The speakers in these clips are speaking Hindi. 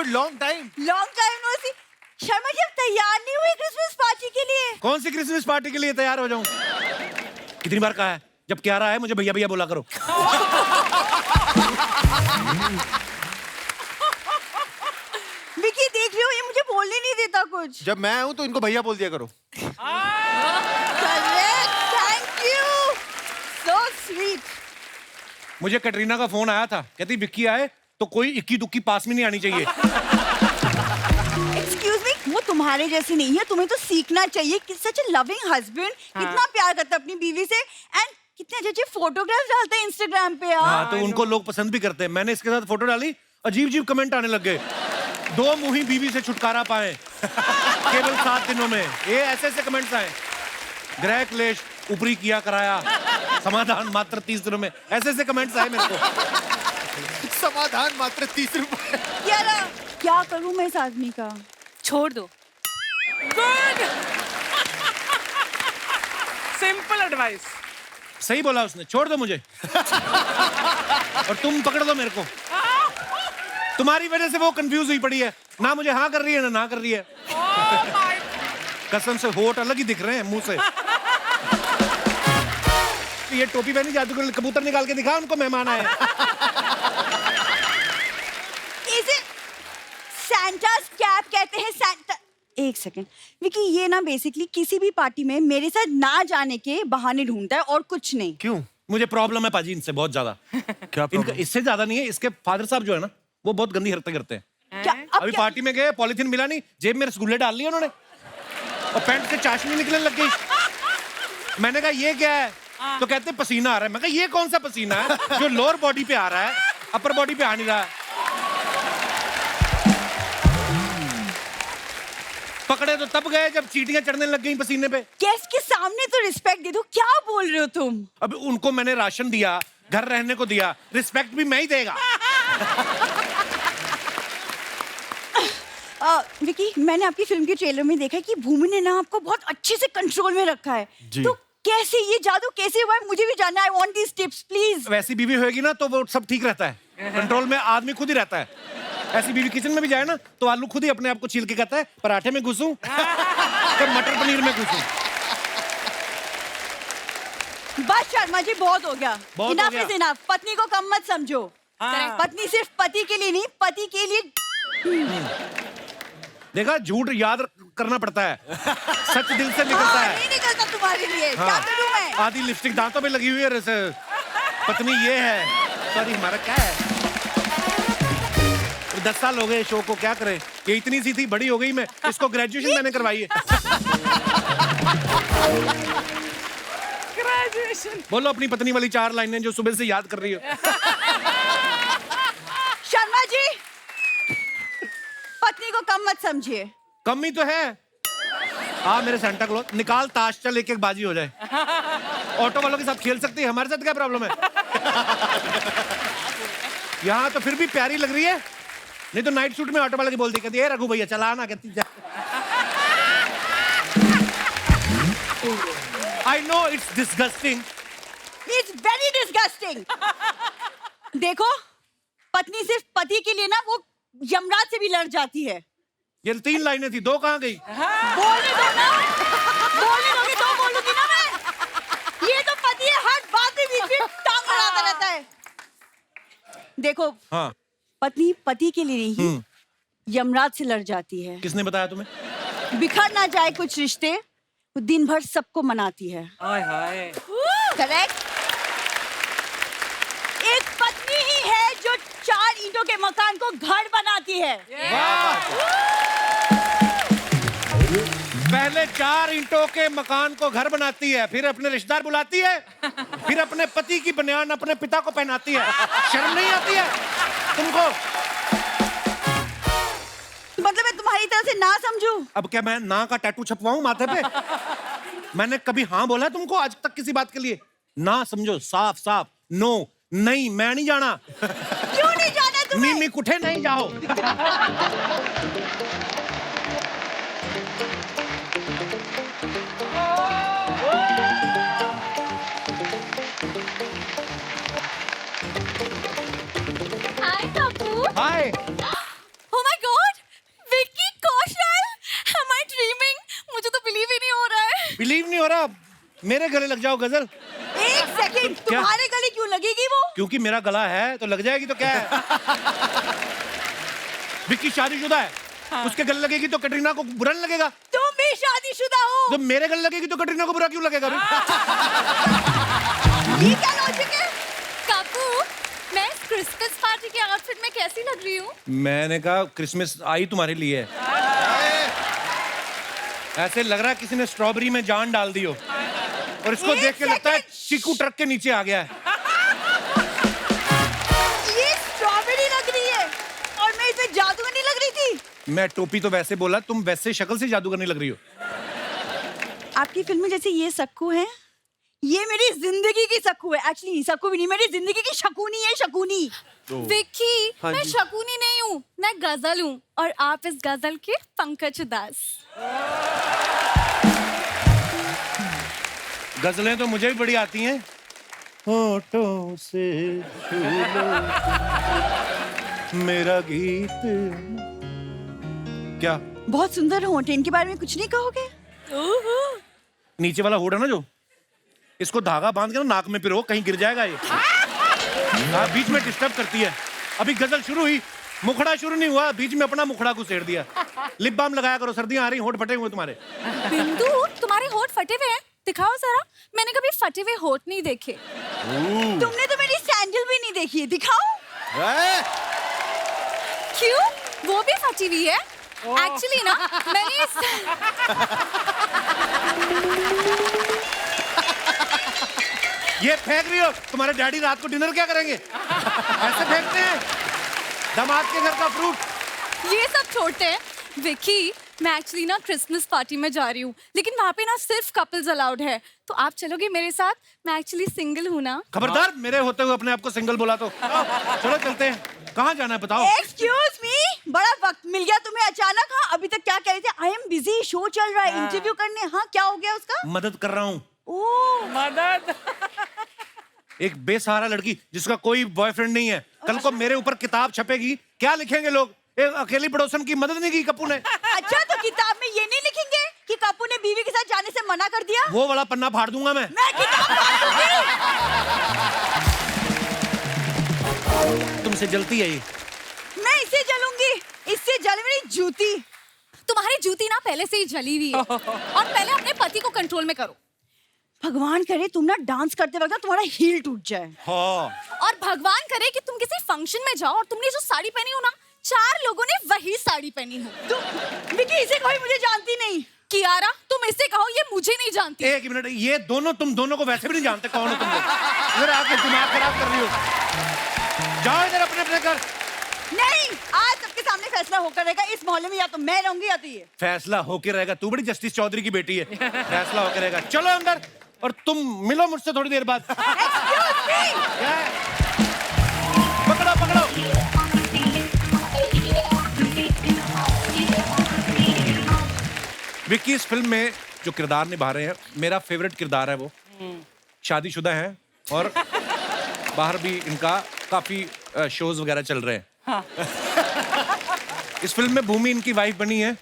Good long time. नो सी। शर्मा जी, अब तैयार नहीं हुए क्रिसमस पार्टी के लिए? कौन सी क्रिसमस पार्टी के लिए तैयार हो जाऊं? कितनी बार कहा है जब क्यारा है मुझे भैया भैया बोला करो। विकी देख रही हो, ये मुझे बोलने नहीं देता कुछ। जब मैं हूं तो इनको भैया बोल दिया करो। Correct, thank you, so sweet. मुझे कैटरीना का फोन आया था, कहती विक्की आए तो कोई इक्की दुक्की पास में नहीं आनी चाहिए। एक्सक्यूज मी, वो तुम्हारे जैसी नहीं है, तुम्हें तो सीखना चाहिए कि सच अ लविंग हस्बैंड कितना प्यार करता है अपनी बीवी से, एंड कितने अच्छे फोटोग्राफ्स डालते हैं इंस्टाग्राम पे यार। हाँ, तो उनको लोग पसंद भी करते हैं। मैंने इसके साथ फोटो डाली, अजीब अजीब कमेंट आने लग गए। 2 मुही बीवी से छुटकारा पाए केवल 7 दिनों में, ये ऐसे ऐसे कमेंट्स आए। ग्रह क्लेश ऊपरी किया कराया, समाधान मात्र 30 दिनों में, ऐसे ऐसे कमेंट्स आए मेरे को। समाधान मात्र 30 रुपए। यार क्या करूं मैं इस आदमी का? छोड़ दो। Good, simple advice. सही बोला उसने, छोड़ दो मुझे और तुम पकड़ दो मेरे को। तुम्हारी वजह से वो कंफ्यूज हुई पड़ी है, ना मुझे हाँ कर रही है ना कर रही है। कसम से होठ अलग ही दिख रहे हैं मुंह से। ये टोपी पहनी जादू कबूतर निकाल के दिखा उनको, मेहमान आए। इसे सैंटास कैप कहते हैं। सैंटा, एक सेकंड विकी, ये ना बेसिकली किसी भी पार्टी में मेरे साथ ना जाने के बहाने ढूंढता है और कुछ नहीं। क्यों? मुझे प्रॉब्लम है पाजी इनसे बहुत ज्यादा। क्या इनका इससे ज्यादा नहीं है, इसके फादर साहब जो है ना वो बहुत गंदी हरकतें करते हैं। क्या अभी पार्टी में गए, पॉलिथीन मिला नहीं, जेब में रसगुल्ले डाल लिए उन्होंने और पैंट से चाशनी निकलने लग गई। मैंने कहा ये क्या है? तो कहते पसीना आ रहा है। मैं कहा ये कौन सा पसीना है जो लोअर बॉडी पे आ रहा है, अपर बॉडी पे आ नहीं रहा है। पकड़े तो तब गए जब चींटियां चढ़ने लग गई पसीने पे। गेस्ट के सामने तो रिस्पेक्ट दे दो, क्या बोल रहे हो तुम? अब उनको मैंने राशन दिया, घर रहने को दिया, रिस्पेक्ट भी मैं ही देगा। विकी, मैंने आपकी फिल्म के ट्रेलर में देखा है कि भूमि ने ना आपको बहुत अच्छे से कंट्रोल में रखा है। जी। तो कैसे ये जादू कैसे हुआ है? मुझे भी जानना है। I want these tips please. वैसी बीवी होएगी ना तो वो सब ठीक रहता है, कंट्रोल में आदमी खुद ही रहता है। ऐसी बीवी किचन में भी जाए ना तो आलू खुद ही अपने आप को छील के कहता है पराठे में घुसूं तो मटर पनीर में घुसूं। बस शर्मा जी, बहुत हो गया। बहुत हो इनफ गया। Is enough. पत्नी को कम मत समझो। पत्नी सिर्फ पति के लिए नहीं, पति के लिए। देखा, झूठ याद करना पड़ता है, सच दिल से निकलता है। नहीं निकलता तुम्हारे लिए। क्या करूं मैं? आधी लिपस्टिक दांतों पे लगी हुई है। वैसे पत्नी ये है, सॉरी हमारा क्या है। 10 साल हो गए शो को, क्या करें। ये इतनी सी थी, बड़ी हो गई मैं, इसको ग्रेजुएशन मैंने करवाई है। ग्रेजुएशन। बोलो अपनी पत्नी वाली 4 लाइनें जो सुबह से याद कर रही हो। शर्मा जी, पत्नी को कम मत समझिए। कम ही तो है। मेरे सेंटा क्लॉज, निकाल ताश, चल एक एक बाजी हो जाए। ऑटो वालों के साथ खेल सकती है, हमारे साथ क्या प्रॉब्लम है? यहाँ तो फिर भी प्यारी लग रही है, नहीं तो नाइट सूट में ऑटो वाले की बोल दी, कहती है रघु भैया चला ना, कहती जा। I know it's disgusting. It's very disgusting. देखो, पत्नी सिर्फ पति के लिए ना वो यमराज से भी लड़ जाती है। ये 3 लाइनें थी, 2 कहाँ गई? बोलने दो ना, बोलने दोगे तो बोलूंगी ना मैं। ये तो पति है, हर बात में बीच में टांग अड़ाता रहता है। देखो, हाँ, पत्नी पति के लिए नहीं यमराज से लड़ जाती है। किसने बताया तुम्हें? बिखर ना जाए कुछ रिश्ते, वो दिन भर सबको मनाती है। हाय हाय। करेक्ट। एक पत्नी ही है जो 4 ईंटों के मकान को घर बनाती है। पहले 4 ईंटों के मकान को घर बनाती है, फिर अपने रिश्तेदार बुलाती है, फिर अपने पति की बनियान अपने पिता को पहनाती है। शर्म नहीं आती है तुमको? मतलब मैं तुम्हारी तरह से ना समझूं? अब क्या मैं ना का टैटू छपवाऊं माथे पे? मैंने कभी हाँ बोला है तुमको आज तक किसी बात के लिए? ना समझो, साफ साफ नो। नहीं, मैं नहीं जाना। क्यों नहीं जाना तुम्हें? मीमी कुठे नहीं जाओ। Hi, Papu. Hi. Oh my God! Believe नहीं हो रहा, मेरे गले लग जाओ गजल। एक सेकंड, तुम्हारे गले क्यों लगेगी वो? क्योंकि मेरा गला है तो लग जाएगी तो क्या है। विक्की शादीशुदा है, उसके गले लगेगी तो कटरीना को बुरा नहीं लगेगा। तुम भी शादीशुदा हो। तो मेरे गले लगेगी तो कटरीना को बुरा क्यों लगेगा? ये क्या लॉजिक है? काकू, मैं इस क्रिसमस पार्टी के आउटफिट में कैसी लग रही हूँ? मैंने कहा क्रिसमस आई तुम्हारे लिए है। ऐसे लग रहा है किसी ने स्ट्रॉबेरी में जान डाल दी हो, और इसको देख के लगता है चीकू ट्रक के नीचे आ गया है। ये स्ट्रॉबेरी लग रही है और मैं इसमें जादूगरनी लग रही थी। मैं टोपी तो वैसे बोला, तुम वैसे शक्ल से जादूगरनी लग रही हो। आपकी फिल्म में जैसे ये सक्कू है, ये मेरी जिंदगी की सक्कू है। एक्चुअली सक्कू भी नहीं, मेरी जिंदगी की शकुनी है, शकुनी। विक्की, हाँ मैं जी। शकुनी नहीं हूँ, मैं गजल हूँ, और आप इस गजल के पंकज उदास। गजलें तो मुझे भी बड़ी आती हैं। होठों से छू लो मेरा गीत। क्या बहुत सुंदर होंठ हैं, इनके बारे में कुछ नहीं कहोगे? नीचे वाला होठ है ना जो, इसको धागा बांध के ना नाक में पिरो, कहीं गिर जाएगा ये। हाँ, बीच में डिस्टर्ब करती है। अभी गजल शुरू हुई, मुखड़ा शुरू नहीं हुआ, बीच में अपना मुखड़ा को सेड़ दिया। लिप बाम लगाया करो, सर्दियां आ रही, होठ फटे हुए तुम्हारे। बिंदु, तुम्हारे होठ फटे हुए हैं, दिखाओ जरा। मैंने कभी फटे हुए होठ नहीं देखे। तुमने तो मेरी सैंडल भी नहीं देखी है, दिखाओ। क्यों? वो भी फटी हुई है। एक्चुअली ना, मैंने ये फेंक रही हो, तुम्हारे डैडी रात को डिनर क्या करेंगे? ऐसे फेंकते हैं दामाद के घर का फ्रूट। ये सब छोड़ते हैं। विक्की, मैं एक्चुअली ना क्रिसमस पार्टी में जा रही हूँ, लेकिन वहाँ पे ना सिर्फ कपल्स अलाउड है, तो आप चलोगे मेरे साथ? मैं एक्चुअली सिंगल हूँ ना। खबरदार, मेरे होते हुए अपने आप को सिंगल बोला तो। चलो चलते हैं, कहाँ जाना है बताओ। एक्सक्यूज मी, बड़ा वक्त मिल गया तुम्हें अचानक। हाँ, अभी तक क्या कह रहे थे? आई एम बिजी, शो चल रहा है, इंटरव्यू करने। हाँ, क्या हो गया उसका? मदद कर रहा हूँ। ओह, मदद। एक बेसहारा लड़की जिसका कोई बॉयफ्रेंड नहीं है, कल को मेरे ऊपर किताब छपेगी, क्या लिखेंगे लोग? एक अकेली पड़ोसन की मदद नहीं की कप्पू ने। अच्छा, तो किताब में ये नहीं लिखेंगे कि कप्पू ने बीवी के साथ जाने से मना कर दिया? वो वाला पन्ना फाड़ दूंगा मैं। किताब फाड़ दूंगी। तुमसे जलती है ये। मैं इससे जलूंगी, इससे जल मेरी जूती। तुम्हारी जूती ना पहले से ही जली हुई है, और पहले अपने पति को कंट्रोल में करो। भगवान करे तुम ना डांस करते वक्त ना तुम्हारा हील टूट जाए। हाँ। और भगवान करे कि तुम किसी फंक्शन में जाओ और तुमने जो साड़ी पहनी हो ना, 4 लोगों ने वही साड़ी पहनी हो। तुम विकी, इसे कोई मुझे जानती नहीं। कियारा, तुम इसे कहो, ये मुझे नहीं जानती। एक मिनट, ये दोनों, तुम दोनों को वैसे भी नहीं जानते कौन हो तुम लोग। इधर आके दिमाग खराब कर रही हो। जाओ इधर अपने अपने घर। नहीं, आज सबके सामने फैसला होकर रहेगा। इस मोहल्ले में या तो मैं रहूंगी या तो ये। फैसला होके रहेगा? तू बड़ी जस्टिस चौधरी की बेटी है। फैसला होके रहेगा। चलो अंदर, और तुम मिलो मुझसे थोड़ी देर बाद। Excuse me! क्या है? पकड़ो पकड़ो। विक्की इस फिल्म में जो किरदार निभा रहे हैं, मेरा फेवरेट किरदार है वो। शादीशुदा है और बाहर भी इनका काफी शोज वगैरह चल रहे हैं। हाँ। इस फिल्म में भूमि इनकी वाइफ बनी है।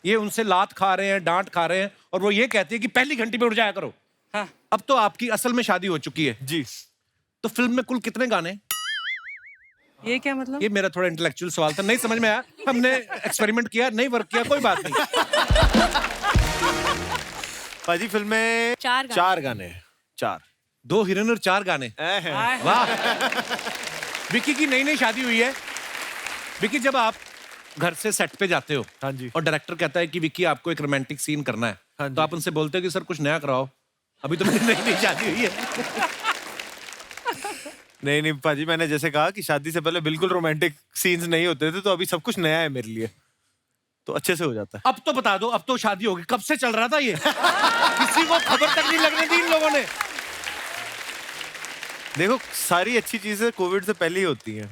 ये उनसे लात खा रहे हैं, डांट खा रहे हैं, और वो ये कहती है कि पहली घंटी पे उठ जाया करो। हाँ। अब तो आपकी असल में शादी हो चुकी है जी। तो फिल्म में कुल कितने गाने? ये क्या मतलब? ये मेरा थोड़ा इंटेलेक्चुअल सवाल था, नहीं समझ में आया। हमने एक्सपेरिमेंट किया, नहीं वर्क किया, कोई बात नहीं। पाजी फिल्म में 4 गाने। 4 गाने हैं। 4। 2 हीरोइन और 4 गाने। हाय। वाह। विक्की की नई नई शादी हुई है। विक्की, जब आप घर से सेट पे जाते हो, हाँ जी। और डायरेक्टर कहता है कि विक्की आपको एक रोमांटिक सीन करना है, हाँ जी। तो आप उनसे बोलते हो कि सर कुछ नया कराओ, अभी तो मेरी नई नई शादी हुई है। नहीं नहीं पाजी, मैंने जैसे कहा कि शादी से पहले बिल्कुल रोमांटिक सीन्स नहीं होते थे, तो अभी सब कुछ नया है मेरे लिए, तो अच्छे से हो जाता है। अब तो बता दो, अब तो शादी होगी। कब से चल रहा था ये? किसी को खबर तक नहीं लगने दी इन लोगों ने। देखो, सारी अच्छी चीजें कोविड से पहले ही होती हैं।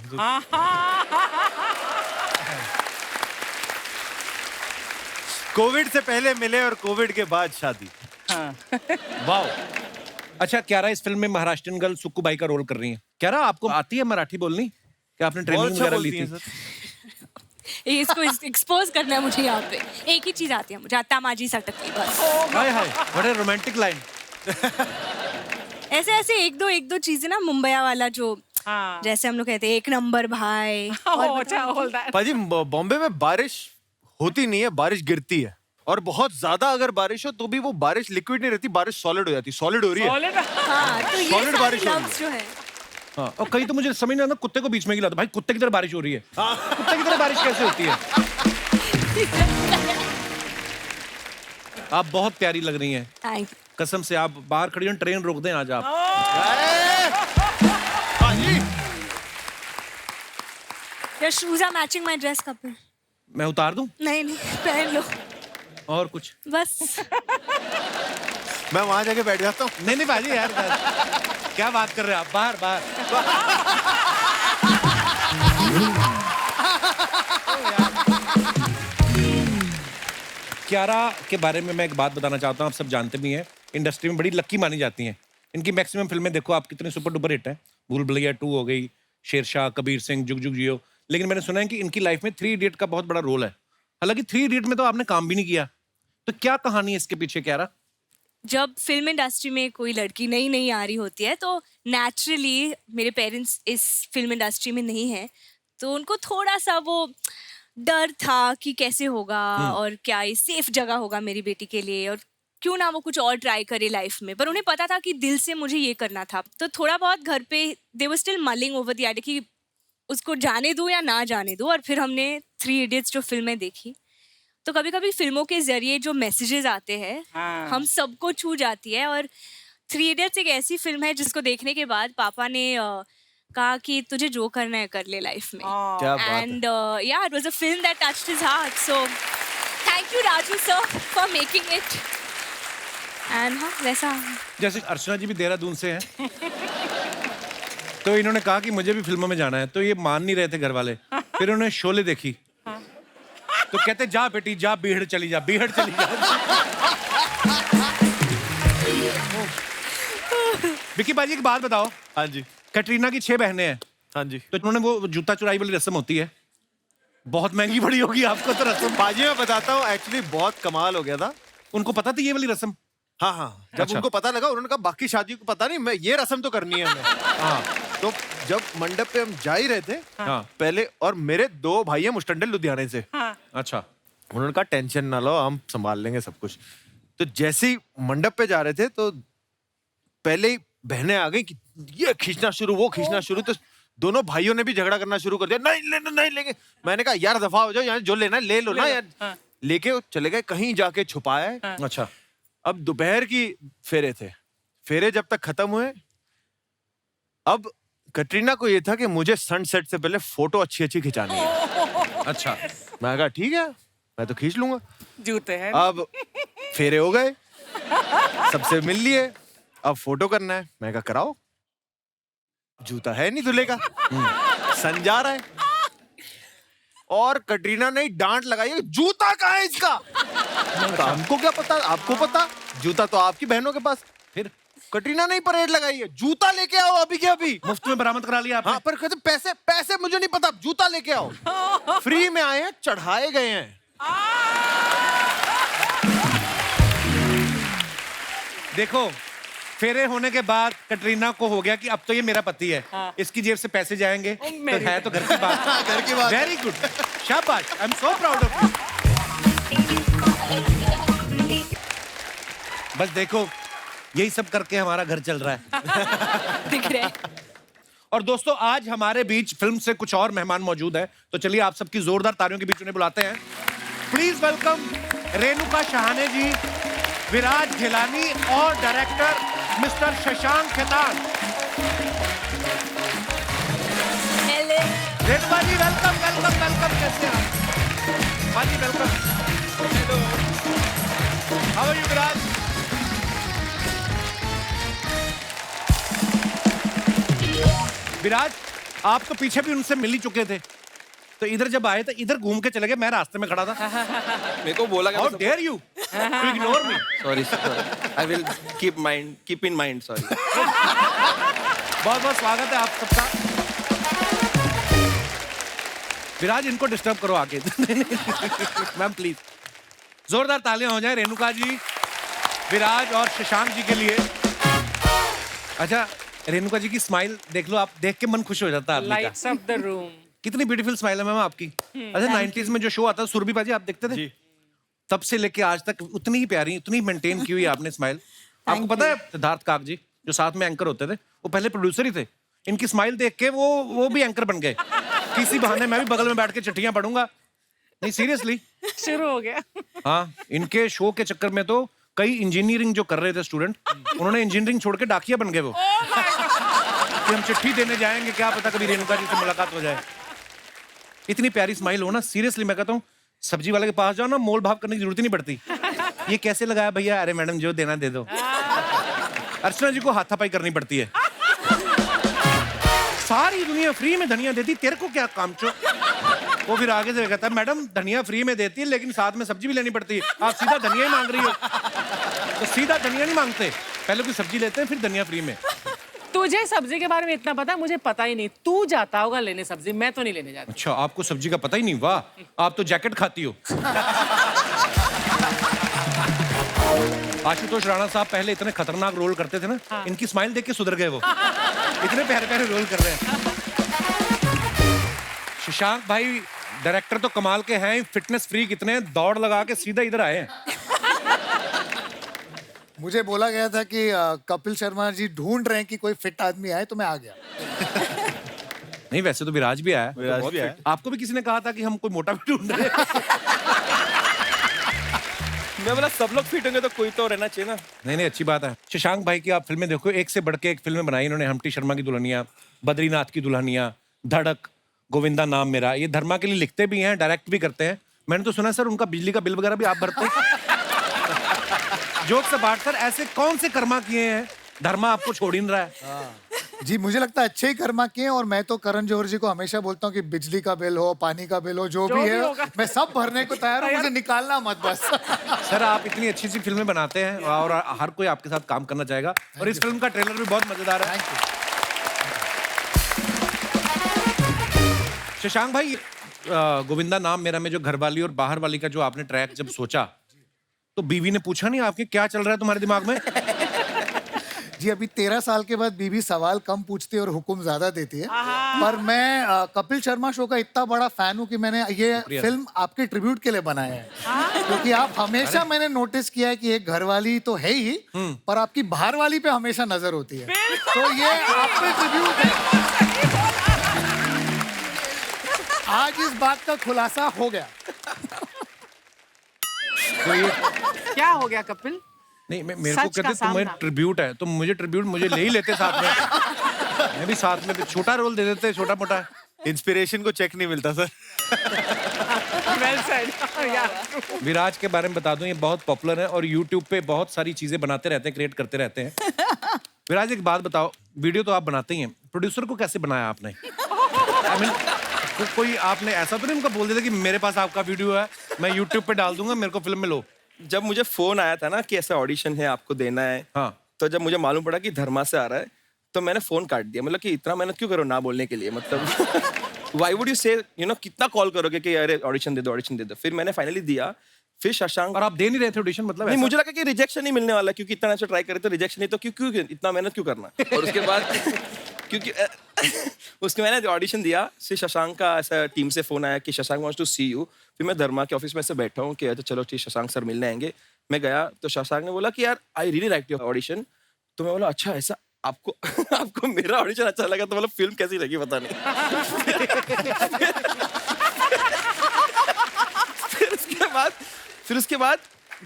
कोविड से पहले मिले और कोविड के बाद शादी। वाओ। अच्छा, क्यारा इस फिल्म में महाराष्ट्रियन गर्ल सुक्कू बाई का रोल कर रही है। क्यारा, आपको आती है मराठी बोलनी? क्या आपने बहुत ट्रेनिंग अच्छा वगैरह ली बोलती हैं थी? सर। इसको एक्सपोज करना है मुझे यहाँ पे। एक ही चीज आती है मुझे, तमाजी सटकती बस। हाय हाय, बड़े रोमांटिक लाइन। ऐसे ऐसे एक दो चीजें ना, मुंबईया वाला जो हाँ। जैसे हम लोग कहते हैं 1 नंबर भाई। Oh, अच्छा, hold that. पाजी बॉम्बे में बारिश होती नहीं है, बारिश गिरती है, और बहुत ज्यादा अगर बारिश हो तो भी वो बारिश लिक्विड नहीं रहती, बारिश सॉलिड हो जाती। सॉलिड हो रही है। Solid. हाँ, तो ये Solid सारे बारिश हो रही लफ्ज जो है हाँ, और कहीं तो मुझे समझ नहीं आता, कुत्ते को बीच में गिला दो भाई, कुत्ते की तरह बारिश हो रही है। कुत्ते की तरह बारिश कैसे होती है? आप बहुत प्यारी लग रही हैं, थैंक यू। कसम से। आप बाहर खड़ी हो, ट्रेन रोक दें आज आप। पाजी your shoes are matching my dress. Kapil मैं उतार दूं? नहीं पहन लो और कुछ? बस। मैं वहां जाके बैठ जाता हूँ। नहीं भाजी यार, क्या बात कर रहे हैं आप? बाहर बाहर। कियारा के बारे में मैं एक बात बताना चाहता हूँ, आप सब जानते भी हैं, इंडस्ट्री में बड़ी लक्की मानी जाती हैं। इनकी मैक्सिमम फिल्में देखो आप, कितनी सुपर डुपर हिट हैं। भूल भुलैया 2 हो गई, शेरशाह, कबीर सिंह, जुग जुग जियो। लेकिन मैंने सुना है कि इनकी लाइफ में 3 इडियट का बहुत बड़ा रोल है। हालांकि 3 इडियट में तो आपने काम भी नहीं किया, तो क्या कहानी है इसके पीछे कियारा? जब फिल्म इंडस्ट्री में कोई लड़की नई आ रही होती है तो नेचुरली मेरे पेरेंट्स इस फिल्म इंडस्ट्री में नहीं है, तो उनको थोड़ा सा वो डर था कि कैसे होगा और क्या ये सेफ जगह होगा मेरी बेटी के लिए, और क्यों ना वो कुछ और ट्राई करे लाइफ में। पर उन्हें पता था कि दिल से मुझे ये करना था, तो थोड़ा बहुत घर पे they were still mulling over the idea कि उसको जाने दूं या ना जाने दूं। और फिर हमने 3 इडियट्स जो फिल्में देखी, तो कभी कभी फिल्मों के जरिए जो मैसेजेस आते हैं हाँ। हम सबको छू जाती है। और 3 इडियट्स एक ऐसी फिल्म है जिसको देखने के बाद पापा ने कहा कि तुझे जो करना है कर ले लाइफ में। क्या बात है। एंड या it was a film that touched his heart, so thank you Raju sir for making it. And हाँ, वैसा जैसे अर्चना जी भी देहरादून से हैं, तो इन्होंने कहा कि मुझे भी फिल्मों में जाना है, तो ये मान नहीं रहे थे घर वाले। फिर उन्होंने शोले देखी, तो कहते जा बेटी जा, बीहड़ चली जा, बीहड़ चली जा। विकी बाजी एक बात बताओ, हाँ जी, कैटरीना की 6 बहनें हैं, हाँ जी। तो उन्होंने वो जूता चुराई वाली रस्म होती है, बहुत महंगी पड़ी होगी आपको तो रस्म। पाजी मैं बताता हूँ, एक्चुअली बहुत कमाल हो गया था। उनको पता थी ये वाली रस्म? हाँ हाँ, जब अच्छा। उनको पता लगा उन्होंने कहा बाकी शादी को पता नहीं, मैं ये रस्म तो करनी है हमें। हाँ तो जब मंडप पे हम जा ही रहे थे हाँ, पहले, और मेरे 2 भाई हैं मुस्टंडल लुधियाने से, अच्छा उन्होंने कहा टेंशन ना लो, हम संभाल लेंगे सब कुछ। तो जैसे ही मंडप पे जा रहे थे तो पहले ही बहनें आ गई कि ये खींचना शुरू, वो खींचना शुरू, तो दोनों भाइयों ने भी झगड़ा करना शुरू कर दिया, नहीं लेना नहीं लेंगे। मैंने कहा यार दफा हो जाओ, यहाँ जो लेना है ले लो ना यार। लेके वो चले गए, कहीं जाके छुपाया है। अच्छा। अब दोपहर की फेरे थे, फेरे जब तक खत्म हुए, अब कटरीना को ये था कि मुझे सनसेट से पहले फोटो अच्छी अच्छी खिंचानी है। अच्छा, मैं कहा ठीक है, मैं तो खींच लूंगा। जूते हैं। अब फेरे हो गए, सबसे मिल लिए, अब फोटो करना है। मैं कहा कराओ, जूता है नहीं दूल्हे का, सन जा रहा है। और कटरीना ने डांट लगाई, जूता कहाँ है इसका? मैंने कहा, हमको क्या पता, आपको पता, जूता तो आपकी बहनों के पास। फिर कटरीना ने ही परेड लगाई है, जूता लेके आओ अभी के अभी। मुफ्त में बरामद करा लिया आपने? हाँ, पर कहते पैसे पैसे मुझे नहीं पता, जूता लेके आओ। फ्री में आए हैं, चढ़ाए गए हैं। देखो, फेरे होने के बाद कटरीना को हो गया कि अब तो ये मेरा पति है, इसकी जेब से पैसे जाएंगे, तो है तो घर की बात। घर की बात। वेरी गुड, शाबाश, I am so proud of you. बस देखो, यही सब करके हमारा घर चल रहा है। दिख रहा है। और दोस्तों, आज हमारे बीच फिल्म से कुछ और मेहमान मौजूद है, तो चलिए आप सबकी जोरदार तालियों के बीच उन्हें बुलाते हैं। प्लीज वेलकम रेणुका शाहाने जी, विराज घिलानी और director mister Shashank Khaitan. Hello. Renuka ji welcome welcome welcome, कैसे हैं आप? हाँ ji welcome. Hello, how are you Viraj? Viraj, आप तो पीछे भी उनसे मिल ही चुके थे, तो इधर जब आए तो इधर घूम के चले गए, मैं रास्ते में खड़ा था। मेरे को बोला how dare you to ignore me. Sorry, I will keep in mind, sorry. बहुत बहुत स्वागत है आप सबका। विराज इनको डिस्टर्ब करो आके। मैम प्लीज जोरदार तालियां हो जाए रेणुका जी, विराज और शशांक जी के लिए। अच्छा रेणुका जी की स्माइल देख लो आप, देख के मन खुश हो जाता है आदमी का। Lights up the room. कितनी ब्यूटीफुल स्माइल है मैम आपकी। अच्छा 90s में जो शो आता था सुरभि पाजी, आप देखते थे? जी। तब से लेके आज तक उतनी ही प्यारी, उतनी मेंटेन की हुई आपने स्माइल। आपको पता है सिद्धार्थ काक जी जो साथ में एंकर होते थे, वो पहले प्रोड्यूसर ही थे। इनकी स्माइल देख के वो भी एंकर बन गए। किसी बहाने मैं भी बगल में बैठ के चिट्ठियां पढ़ूंगा। नहीं सीरियसली। शुरू हो गया। हाँ, इनके शो के चक्कर में तो कई इंजीनियरिंग जो कर रहे थे स्टूडेंट, उन्होंने इंजीनियरिंग छोड़ के डाकिया बन गए वो। कि हम चिट्ठी देने जाएंगे, क्या पता कभी रेणुका जी से मुलाकात हो जाए। इतनी प्यारी स्माइल हो ना, सीरियसली मैं कहता हूँ सब्जी वाले के पास जाओ ना, मोल भाव करने की जरूरत ही नहीं पड़ती। ये कैसे लगाया भैया? अरे मैडम जो देना दे दो। अर्चना जी को हाथापाई करनी पड़ती है। सारी दुनिया फ्री में धनिया देती, तेरे को क्या काम चो? वो फिर आगे से कहता है मैडम धनिया फ्री में देती है लेकिन साथ में सब्जी भी लेनी पड़ती है, आप सीधा धनिया ही मांग रही हो। तो सीधा धनिया नहीं मांगते, पहले कोई सब्जी लेते हैं फिर धनिया फ्री में। तुझे सब्जी के बारे में इतना पता है, मुझे पता ही नहीं। तू जाता होगा लेने सब्जी, मैं तो नहीं लेने जाती। अच्छा आपको सब्जी का पता ही नहीं? वाह, आप तो जैकेट खाती हो। आशुतोष राणा साहब पहले इतने खतरनाक रोल करते थे ना, इनकी स्माइल देख के सुधर गए वो। इतने प्यारे प्यारे रोल कर रहे हैं। शशांक भाई डायरेक्टर तो कमाल के हैं, फिटनेस फ्रीक इतने, दौड़ लगा के सीधा इधर आए हैं। मुझे बोला गया था कि कपिल शर्मा जी ढूंढ रहे हैं कि कोई फिट आदमी आए, तो मैं आ गया। नहीं वैसे तो विराज भी आया। विराज भी आया। आपको भी किसी ने कहा था कि हम कोई मोटा भी ढूंढ रहे हैं। मैं बोला सब लोग फिट होंगे तो कोई तो रहना चाहिए ना। नहीं अच्छी बात है। शशांक भाई की आप फिल्में देखो, एक से बढ़ के एक फिल्में बनाई इन्होंने। हम्टी शर्मा की दुल्हनिया, बद्रीनाथ की दुल्हनिया, धड़क, गोविंदा नाम मेरा। ये धर्मा के लिए लिखते भी हैं, डायरेक्ट भी करते हैं। मैंने तो सुना सर उनका बिजली का बिल वगैरह भी आप भरते हैं। जोक से बात सर, ऐसे कौन से कर्मा किए हैं धर्मा आपको छोड़ ही नहीं रहा है? जी मुझे लगता है अच्छे ही कर्मा किए हैं, और मैं तो करण जौहर जी को हमेशा बोलता हूँ कि बिजली का बिल हो, पानी का बिल हो, जो भी है होगा। मैं सब भरने को तैयार हूँ, मुझे निकालना मत बस। सर आप इतनी अच्छी सी फिल्में बनाते हैं और हर कोई आपके साथ काम करना चाहेगा। और इस फिल्म का ट्रेलर भी बहुत मजेदार है। शशांक भाई गोविंदा नाम मेरा में जो घरवाली और बाहर वाली का जो आपने ट्रैक जब सोचा, तो बीवी ने पूछा नहीं आपके क्या चल रहा है तुम्हारे दिमाग में? जी अभी 13 साल के बाद बीवी सवाल कम पूछती है और हुक्म ज्यादा देती है। पर मैं कपिल शर्मा शो का इतना बड़ा फैन हूँ कि मैंने ये फिल्म आपके ट्रिब्यूट के लिए बनाया है। क्योंकि आप हमेशा, मैंने नोटिस किया है कि एक घरवाली तो है ही, पर आपकी बाहर वाली पे हमेशा नजर होती है। तो ये आप पे ट्रिब्यूट है। आज इस बात का खुलासा हो गया। तो ये क्या हो गया कपिल? नहीं मेरे सच को का कहते तुम्हें सामना। ट्रिब्यूट है, तो मुझे ट्रिब्यूट मुझे ले ही लेते साथ में। मैं भी साथ में छोटा रोल दे देते, छोटा मोटा। इंस्पिरेशन को चेक नहीं मिलता सर। Well said. Yeah. विराज के बारे में बता दूं, ये बहुत पॉपुलर है और यूट्यूब पे बहुत सारी चीजें बनाते रहते हैं, क्रिएट करते रहते हैं। विराज एक बात बताओ, वीडियो तो आप बनाते ही हैं, प्रोड्यूसर को कैसे बनाया आपने? I mean, कोई आपने ऐसा तो नहीं उनको बोल देता कि मेरे पास आपका वीडियो है, मैं यूट्यूब पे डाल दूंगा, मेरे को फिल्म में लो? जब मुझे फोन आया था ना कि ऐसा ऑडिशन है आपको देना है, हाँ। तो जब मुझे मालूम पड़ा कि धर्मा से आ रहा है, तो मैंने फोन काट दिया। मतलब कि इतना मेहनत क्यों करो ना बोलने के लिए, मतलब व्हाई वुड यू से, यू नो, कितना कॉल करोगे कि अरे ऑडिशन दे दो, ऑडिशन दे दो। फिर मैंने फाइनली दिया। फिर शशांक, और आप दे नहीं रहे थे ऑडिशन? मतलब नहीं, ऐसा? मुझे लगा कि रिजेक्शन ही मिलने वाला है, क्योंकि इतना अच्छा ट्राई करे तो रिजेक्शन ही, तो क्यों इतना मेहनत क्यों करना। और उसके बाद क्योंकि उसके मैंने ऑडिशन दिया, फिर शशांक का ऐसा टीम से फोन आया कि Shashank wants to see you. फिर मैं धर्मा के ऑफिस में से बैठा हूँ कि अच्छा चलो ठीक, शशांक सर मिलने आएंगे। मैं गया तो शशांक ने बोला कि यार I really like your audition. तो मैं बोला अच्छा ऐसा आपको आपको मेरा ऑडिशन अच्छा लगा, तो मतलब फिल्म कैसी लगी पता नहीं। फिर उसके बाद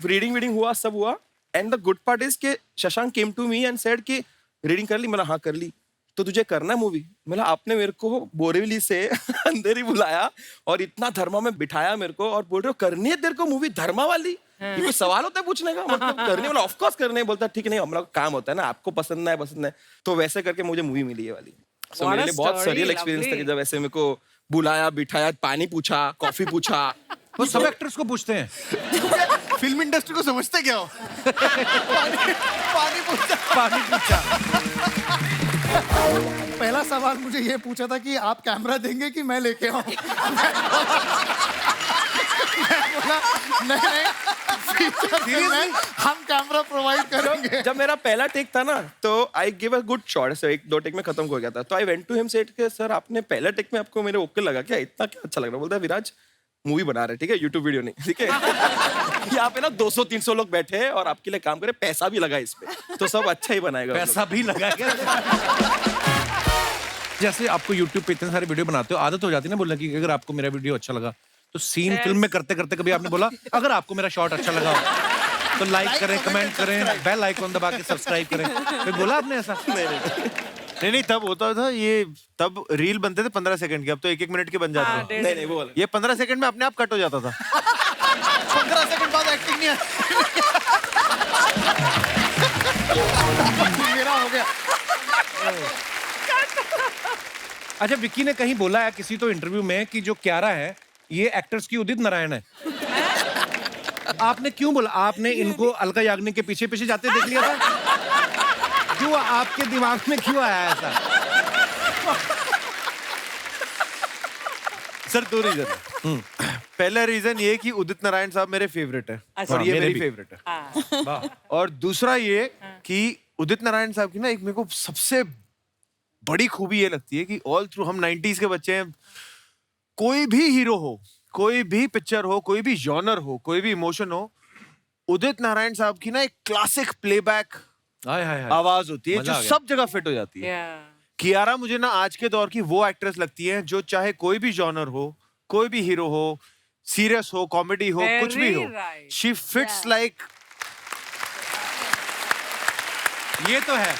रीडिंग हुआ, सब हुआ। And the good part is के Shashank came to me and said कि रीडिंग कर ली? मतलब हाँ कर ली। तो तुझे करना है मूवी? मतलब आपने मेरे को बोरीवली से अंधेरी बुलाया और इतना धर्मा में बिठाया मेरे को, और बोल रहे हो करनी है तेरे को मूवी धर्मा वाली? ये कोई सवाल होता है पूछने का? मतलब करनी, मतलब ऑफ कोर्स करने। बोलता ठीक है, नहीं हमारा काम होता है ना, आपको पसंद है पसंद है। तो वैसे करके मुझे मूवी मिली है वाली। सो मेरे लिए बहुत सरियल एक्सपीरियंस था कि जब ऐसे मेरे को बुलाया, बिठाया, पानी पूछा, कॉफी पूछा। वो सब एक्टर्स को पूछते हैं। फिल्म इंडस्ट्री को समझते क्या हो? पानी पूछा। पहला सवाल मुझे ये पूछा था कि आप कैमरा देंगे कि मैं लेके आऊं। मैं बोला नहीं, फ्यूचर में हम कैमरा प्रोवाइड करेंगे। जब मेरा पहला टेक था ना तो I give a good shot, sir 1-2 take में खत्म हो गया था। तो I went to him said के सर आपने पहला टेक में आपको मेरे ओके लगा क्या, इतना क्या अच्छा लग रहा? बोलता है विराज मूवी बना रहे, ठीक है, यूट्यूब वीडियो नहीं, ठीक है। यहाँ पे ना 200-300 लोग बैठे हैं और आपके लिए काम करे, पैसा भी लगा इस पे, तो सब अच्छा ही बनाएगा। पैसा भी लगाएगा। जैसे आपको YouTube पे इतने सारे वीडियो बनाते हो, आदत हो जाती है ना बोलने की, अगर आपको मेरा वीडियो अच्छा लगा तो सीन फिल्म में करते करते कभी आपने बोला अगर आपको मेरा शॉट अच्छा लगा तो लाइक करें, कमेंट करें, बेल आइकॉन दबा के सब्सक्राइब करें, फिर बोला आपने ऐसा? नहीं, तब होता था ये, तब रील बनते थे 15 सेकंड के, अब तो 1-1 मिनट के बन जाते हैं। नहीं वो वाला। ये 15 सेकंड में अपने आप कट हो जाता था। 15 सेकंड बाद एक्टिंग नहीं मेरा हो गया। अच्छा, विक्की ने कहीं बोला है किसी तो इंटरव्यू में कि जो क्यारा है ये एक्टर्स की उदित नारायण है। आपने क्यों बोला? आपने इनको अलका याग्निक के पीछे पीछे जाते देख लिया था? क्यों आपके दिमाग में क्यों आया ऐसा? सर 2 रीजन है। पहला रीजन ये कि उदित नारायण साहब मेरे फेवरेट है अच्छा। और ये मेरे मेरी भी। फेवरेट है। हाँ। और दूसरा ये कि उदित नारायण साहब की ना एक मेरे को सबसे बड़ी खूबी ये लगती है कि ऑल थ्रू हम 90s के बच्चे हैं, कोई भी हीरो हो, कोई भी पिक्चर हो, कोई भी जॉनर हो, कोई भी इमोशन हो, उदित नारायण साहब की ना एक क्लासिक प्लेबैक हाय हाय हाय। आवाज होती है मजा जो आ गया। सब जगह फिट हो जाती है। Yeah. कियारा मुझे ना आज के दौर की वो एक्ट्रेस लगती है जो चाहे कोई भी जॉनर हो, कोई भी हीरो हो, सीरियस हो, कॉमेडी हो, कुछ भी हो, Very right. She fits like. ये तो है।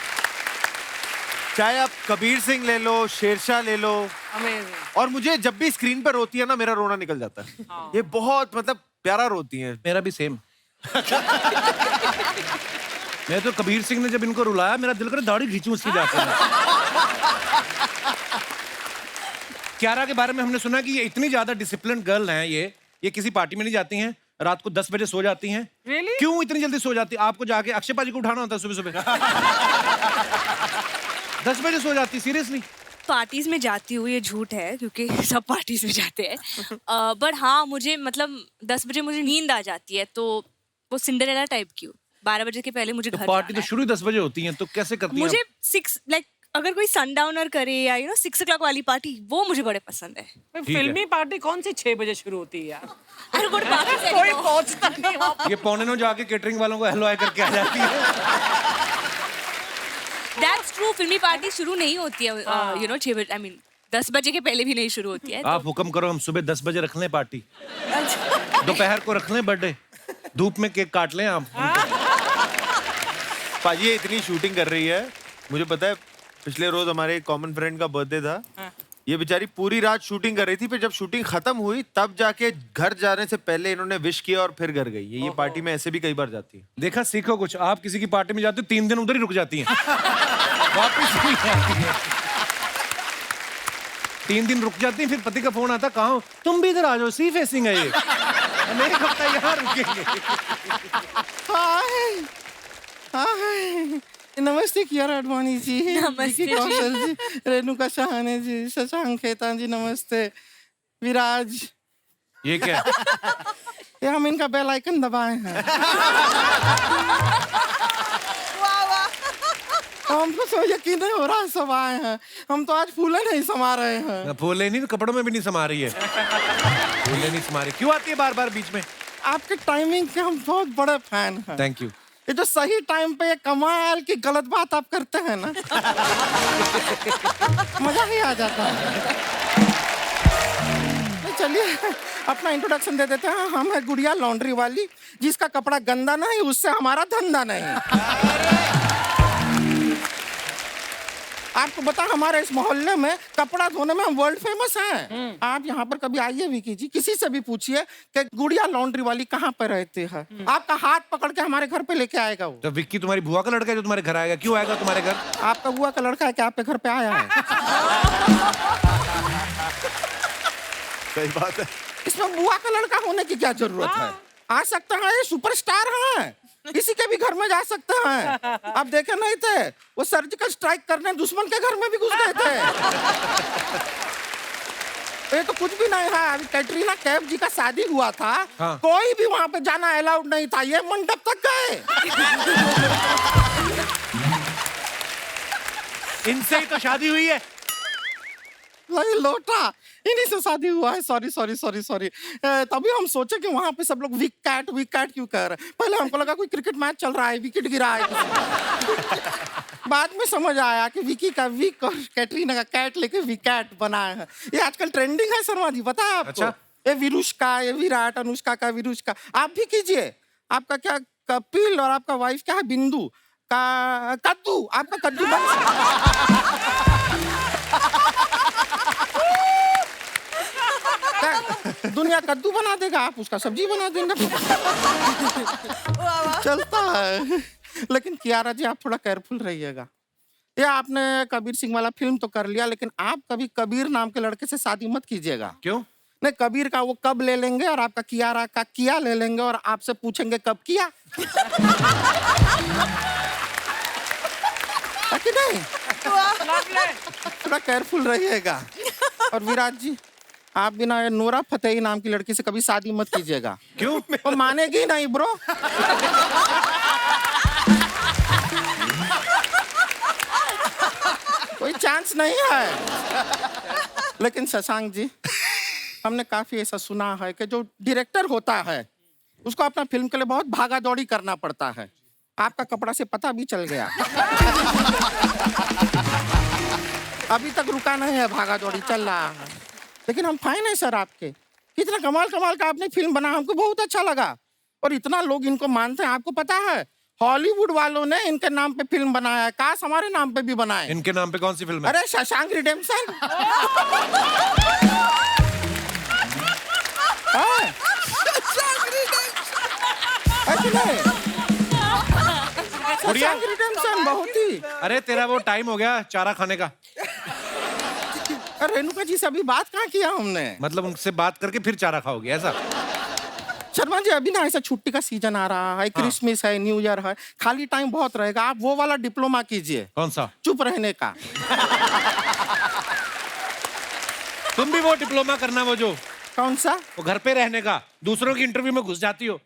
चाहे आप कबीर सिंह ले लो, शेरशाह ले लो, Amazing. और मुझे जब भी स्क्रीन पर रोती है ना मेरा रोना निकल जाता है। ये बहुत मतलब प्यारा रोती है। मेरा भी सेम। मैं तो कबीर सिंह ने जब इनको रुलाया मेरा दिल करे दाढ़ी खींचूं उसकी जाकर। क्यारा के बारे में हमने सुना कि ये इतनी ज्यादा डिसिप्लिन गर्ल हैं, ये किसी पार्टी में नहीं जाती हैं, रात को 10 बजे सो जाती हैं। Really? क्यों इतनी जल्दी सो जाती? आपको जाके अक्षय पाजी को उठाना होता है सुबह सुबह। 10 बजे सो जाती, सीरियसली? पार्टीज में जाती हूँ, ये झूठ है क्योंकि सब पार्टीज में जाते हैं। बट हाँ, मुझे मतलब 10 बजे मुझे नींद आ जाती है, तो वो सिंडरेला टाइप की हूँ। 12 बजे के पहले मुझे घर पार्टी जाना तो शुरू ही 10 बजे होती है, तो कैसे करती है। हैं मुझे आप? 6 लाइक अगर कोई सनडाउनर करे या 6 o'clock वाली पार्टी, वो मुझे बड़े पसंद है। है। फिल्मी पार्टी कौन सी 6 बजे शुरू होती है यार? अरे गुड पार्टी से कोई पहुंचता नहीं वहाँ पे। ये 9:15 जाके केटरिंग वालों को हेलो हाय करके आ जाती है। That's true. फिल्मी पार्टी शुरू नहीं होती है 6 बजे, आई मीन 10 बजे के पहले भी नहीं शुरू होती है। आप हुक्म करो, हम सुबह 10 बजे रख लें पार्टी, दोपहर को रख लें बर्थडे, धूप में केक काट लें आप। पाजी ये इतनी शूटिंग कर रही है, मुझे पता है पिछले रोज हमारे एक कॉमन फ्रेंड का बर्थडे था। ये बेचारी पूरी रात शूटिंग कर रही थी, फिर जब शूटिंग खत्म हुई तब जाके घर जाने से पहले इन्होंने विश किया और फिर घर गई। ये पार्टी में ऐसे भी कई बार जाती है। देखा, सीखो कुछ। आप किसी की पार्टी में जाते हो 3 दिन उधर ही रुक जाती हैं, वापस नहीं आती हैं। 3 दिन रुक जाती हैं, फिर पति का फोन आता, कहाँ हो? तुम भी इधर आ जाओ, सी फेसिंग है ये, हम एक हफ्ता यहाँ रुकेंगे। हाय हाय, नमस्ते कियारा आडवाणी जी, नमस्ते विकी कौशल जी, रेणुका सहाने जी, शशांक खेतान जी, नमस्ते। विराज, ये क्या? ये हम इनका बेल आइकन दबाए हैं। हमको तो यकीन नहीं हो रहा, सब आए हैं। हम तो आज फूले नहीं समा रहे हैं। फूले नहीं, कपड़ों में भी नहीं समा रही है। फूले नहीं समा रही, क्यों आती है बार बार बीच में? आपके टाइमिंग के हम बहुत बड़े फैन हैं। Thank you. ये जो सही टाइम पे ये कमाल की गलत बात आप करते हैं ना, मजा ही आ जाता है। तो चलिए अपना इंट्रोडक्शन दे देते हैं। हम है गुड़िया लॉन्ड्री वाली, जिसका कपड़ा गंदा नहीं, उससे हमारा धंधा नहीं। आपको बता, हमारे इस मोहल्ले में कपड़ा धोने में हम वर्ल्ड फेमस हैं। आप यहाँ पर कभी आइए विकी जी, किसी से भी पूछिए कि गुड़िया लॉन्ड्री वाली कहाँ पर रहती है, आपका हाथ पकड़ के हमारे घर पे लेके आएगा वो। तो विक्की तुम्हारी बुआ का लड़का है जो तुम्हारे घर आएगा? क्यों आएगा तुम्हारे घर? आपका बुआ का लड़का है कि आपके घर पे आया है? सही बात है। इसमें बुआ का लड़का होने की क्या जरूरत है? आ सकता है, ये सुपरस्टार हैं। किसी के भी घर में जा सकते हैं। आप देखे नहीं थे वो सर्जिकल स्ट्राइक करने दुश्मन के घर में भी घुस गए थे। ये तो कुछ भी नहीं है। अभी कैटरीना कैफ जी का शादी हुआ था, हाँ। कोई भी वहां पे जाना अलाउड नहीं था, ये मंडप तक गए। इनसे ही तो शादी हुई है। नहीं लोटा, इन्हीं से शादी हुआ है। Sorry sorry sorry sorry. तभी हम सोचे कि वहां पे सब लोग विक कैट क्यों कह रहे हैं। पहले हमको लगा कोई क्रिकेट मैच चल रहा है, विकेट गिरा है किसी। बाद में समझ आया कि विकी का विक और कैटरीना का कैट लेके विकेट बनाया है। ये आजकल ट्रेंडिंग है शर्मा जी, पता है आपको? अच्छा। ये विरुष्का, ये विराट, अनुष्का का विरुष्का। आप भी कीजिए। आपका क्या कपिल और आपका वाइफ क्या है बिंदु का कद्दू, आपका कद्दू दुनिया कद्दू बना देगा, आप उसका सब्जी बना देंगे। चलता है। लेकिन कियारा जी आप थोड़ा केयरफुल रहिएगा। ये आपने कबीर सिंह वाला फिल्म तो कर लिया, लेकिन आप कभी कबीर नाम के लड़के से शादी मत कीजिएगा। क्यों? नहीं, कबीर का वो कब ले लेंगे और आपका कियारा का किया ले लेंगे और आपसे पूछेंगे कब किया। है कि नहीं? थोड़ा केयरफुल रहिएगा। और विराट जी आप बिना ये नोरा फतेही नाम की लड़की से कभी शादी मत कीजिएगा। क्यों? वो मानेगी नहीं ब्रो। कोई चांस नहीं है। लेकिन शशांक जी हमने काफी ऐसा सुना है कि जो डायरेक्टर होता है उसको अपना फिल्म के लिए बहुत भागा दौड़ी करना पड़ता है। आपका कपड़ा से पता भी चल गया। अभी तक रुका नहीं है, भागा दौड़ी चल रहा है। लेकिन हम फाइन है सर आपके। कितना कमाल कमाल का आपने फिल्म बना, हमको बहुत अच्छा लगा। और इतना लोग इनको मानते हैं। आपको पता है हॉलीवुड वालों ने इनके नाम पे फिल्म बनाया है, काश हमारे नाम पे भी बनाए। इनके नाम पे कौन सी फिल्म है? अरे शशांक रिडेम्पशन। शशांक रिडेम्पशन बहुत ही। अरे तेरा वो टाइम हो गया चारा खाने का। रेणुका जी से अभी बात कहाँ किया हमने? मतलब उनसे बात करके फिर चारा खाओगे ऐसा? शर्मा जी अभी ना ऐसा छुट्टी का सीजन आ रहा है, क्रिसमस है, न्यू ईयर है, खाली टाइम बहुत रहेगा। आप वो वाला डिप्लोमा कीजिए। कौन सा? चुप रहने का। तुम भी वो डिप्लोमा करना, वो जो कौन सा? वो घर पे रहने का, दूसरों की इंटरव्यू में घुस जाती हो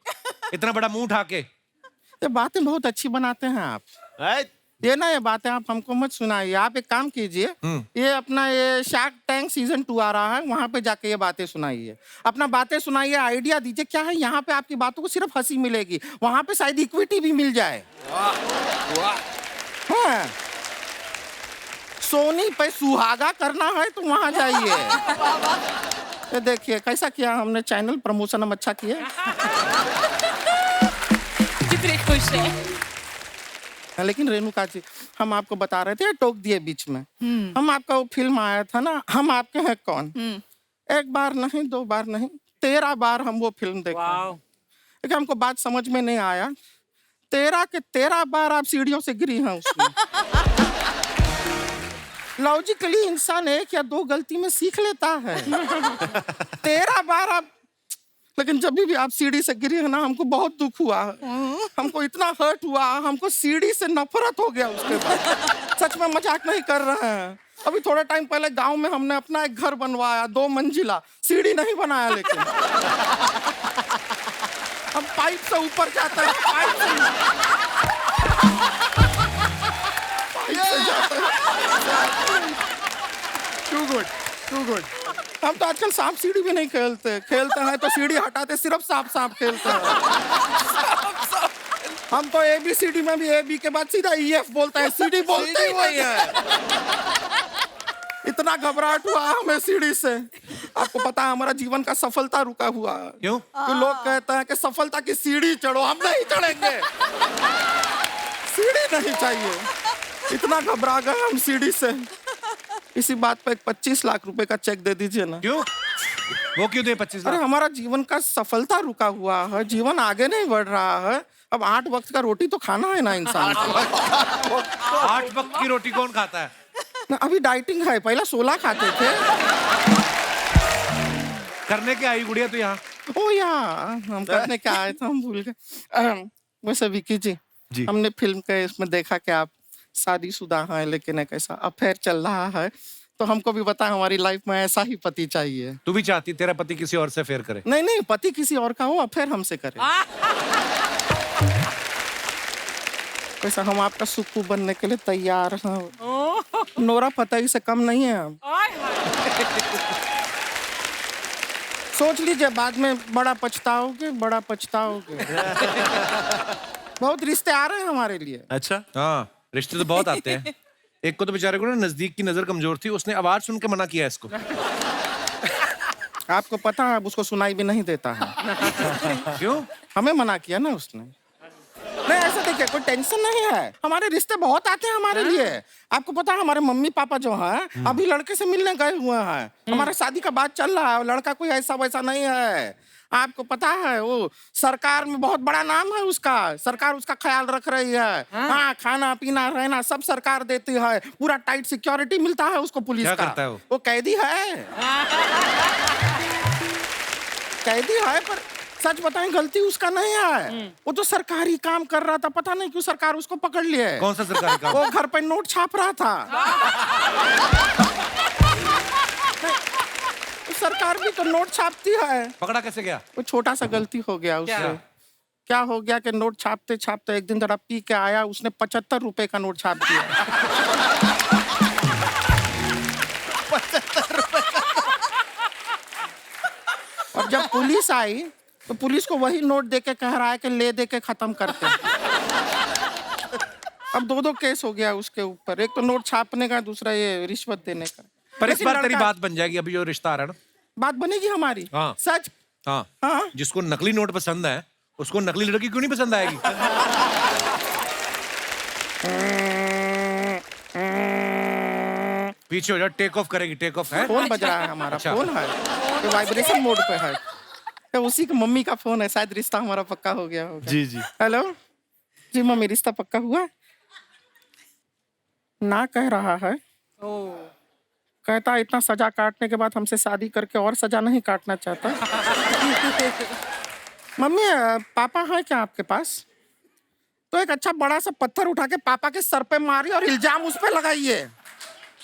इतना बड़ा मुंह उठा के। ये बातें बहुत अच्छी बनाते हैं आप। ये ना ये बातें आप हमको मत सुनाइए। आप एक काम कीजिए, ये अपना ये शार्क टैंक सीजन 2 आ रहा है, वहां पे जाके ये बातें सुनाइए। अपना बातें सुनाइए, आइडिया दीजिए। क्या है यहाँ पे आपकी बातों को सिर्फ हंसी मिलेगी, वहां पे शायद इक्विटी भी मिल जाए। हाँ। सोनी पे सुहागा करना है तो वहां जाइए। ये देखिए कैसा किया हमने, चैनल प्रमोशन हम अच्छा किया। कितने खुश है। लेकिन रेणुका जी हम आपको बता रहे थे, टोक दिए बीच में। हम आपका वो फिल्म आया था ना, हम आपके हैं कौन, एक बार नहीं 2 बार नहीं 13 बार हम वो फिल्म देखे। लेकिन हमको बात समझ में नहीं आया, 13 के 13 बार आप सीढ़ियों से गिरी हैं उसमें। लॉजिकली इंसान 1 या 2 गलती में सीख लेता है। 13 बार आप। लेकिन जब भी आप सीढ़ी से गिरी है ना, हमको बहुत दुख हुआ। हमको इतना हर्ट हुआ, हमको सीढ़ी से नफरत हो गया उसके बाद। सच में मजाक नहीं कर रहे हैं। अभी थोड़े टाइम पहले गांव में हमने अपना एक घर बनवाया, 2 मंजिला, सीढ़ी नहीं बनाया। लेकिन हम पाइप से ऊपर जाते हैं, पाइप से जाते हैं। Too good. हम तो आजकल सांप सीढ़ी भी नहीं खेलते हैं तो सीढ़ी हटाते सिर्फ सांप खेलते हैं। हम तो ABCD में भी AB के बाद सीधा EF बोलते हैं, सीढ़ी बोलते ही नहीं है। इतना घबराहट हुआ हमें सीढ़ी से। आपको पता है हमारा जीवन का सफलता रुका हुआ है। क्यों? तो लोग कहते हैं कि सफलता की सीढ़ी चढ़ो, हम नहीं चढ़ेंगे। सीढ़ी नहीं चाहिए। इतना घबरा गए हम सीढ़ी से। इसी बात पे 25 लाख रुपए का चेक दे दीजिए ना। क्यों? वो क्यों दे 25 लाख? अरे हमारा जीवन का सफलता रुका हुआ है, जीवन आगे नहीं बढ़ रहा है। अब 8 वक्त का रोटी तो खाना है ना इंसान को। 8 वक्त की रोटी कौन खाता है? ना अभी डाइटिंग है, पहला 16 खाते थे। करने के आई गुड़िया तो यहाँ? ओ यार हम करने क्या आए थे, हम भूल गए। वैसे विकी जी, जी। हमने फिल्म के इसमें देखा कि आप शादीशुदा हैं, लेकिन एक ऐसा अफेयर चल रहा है, तो हमको भी बता, हमारी लाइफ में ऐसा ही पति चाहिए। तू भी चाहती तेरा पति किसी और से फेयर करे? नहीं नहीं, पति किसी और का हो, अफेयर हमसे करे। वैसा हम आपका सुक्कू बनने के लिए तैयार हैं। नोरा फतेही से कम नहीं है हम। सोच लीजिए, बाद में बड़ा पछताओगे, बड़ा पछताओगे। बहुत रिश्ते आ रहे हैं हमारे लिए। अच्छा, हाँ, रिश्ते तो बहुत आते हैं। एक को तो बेचारे को ना नजदीक की नजर कमजोर थी, उसने आवाज सुन के मना किया इसको। आपको पता है, अब उसको सुनाई भी नहीं देता है। क्यों? हमें मना किया ना उसने। नहीं, ऐसा देखिए, कोई टेंशन नहीं है, हमारे रिश्ते बहुत आते हैं हमारे लिए। आपको पता है, हमारे मम्मी पापा जो हैं अभी लड़के से मिलने गए हुए हैं। हमारे शादी का बात चल रहा है, लड़का कोई ऐसा वैसा नहीं है। आपको पता है, वो सरकार में बहुत बड़ा नाम है उसका, सरकार उसका ख्याल रख रही है। हाँ, खाना पीना रहना सब सरकार देती है, पूरा टाइट सिक्योरिटी मिलता है उसको पुलिस क्या का। करता है वो कैदी है। कैदी है, पर सच बताएं, गलती उसका नहीं है। वो तो सरकारी काम कर रहा था, पता नहीं क्यों सरकार उसको पकड़ लिया। कौन सा सरकारी काम? वो घर पे नोट छाप रहा था। सरकार भी तो नोट छापती है। पकड़ा कैसे गया? वो छोटा सा गलती हो गया उससे। क्या हो गया कि नोट छापते छापते एक दिन जरा पी के आया, उसने 75 रुपए का नोट छाप दिया। 75 रुपए। और जब पुलिस आई तो पुलिस को वही नोट देके कह रहा है कि ले दे के खत्म करते हैं। अब दो केस हो गया उसके ऊपर, एक तो नोट छापने का, दूसरा ये रिश्वत देने का। पर इस लेकिन बार तेरी लड़का- बात बन जाएगी, अभी जो रिश्ता आ रहा है ना। बात बनेगी हमारी। हाँ। सच। हाँ, हाँ। जिसको नकली नोट पसंद है उसको नकली लड़की क्यों नहीं पसंद आएगी? पीछे हो जा, टेक ऑफ करेगी, टेक ऑफ है। फोन बज रहा है हमारा। अच्छा। फोन है, ये वाइब्रेशन मोड पे है। ये उसी की मम्मी का फोन है, शायद रिश्ता हमारा पक्का हो गया होगा। जी जी। हेलो जी, मम्मी रिश्ता पक्का हुआ? ना कह रहा है। कहता इतना सजा काटने के बाद हमसे शादी करके और सजा नहीं काटना चाहता। मम्मी, पापा है क्या आपके पास? तो एक अच्छा बड़ा सा पत्थर उठा के पापा के सर पे मारिए और इल्जाम उस पे लगाइए,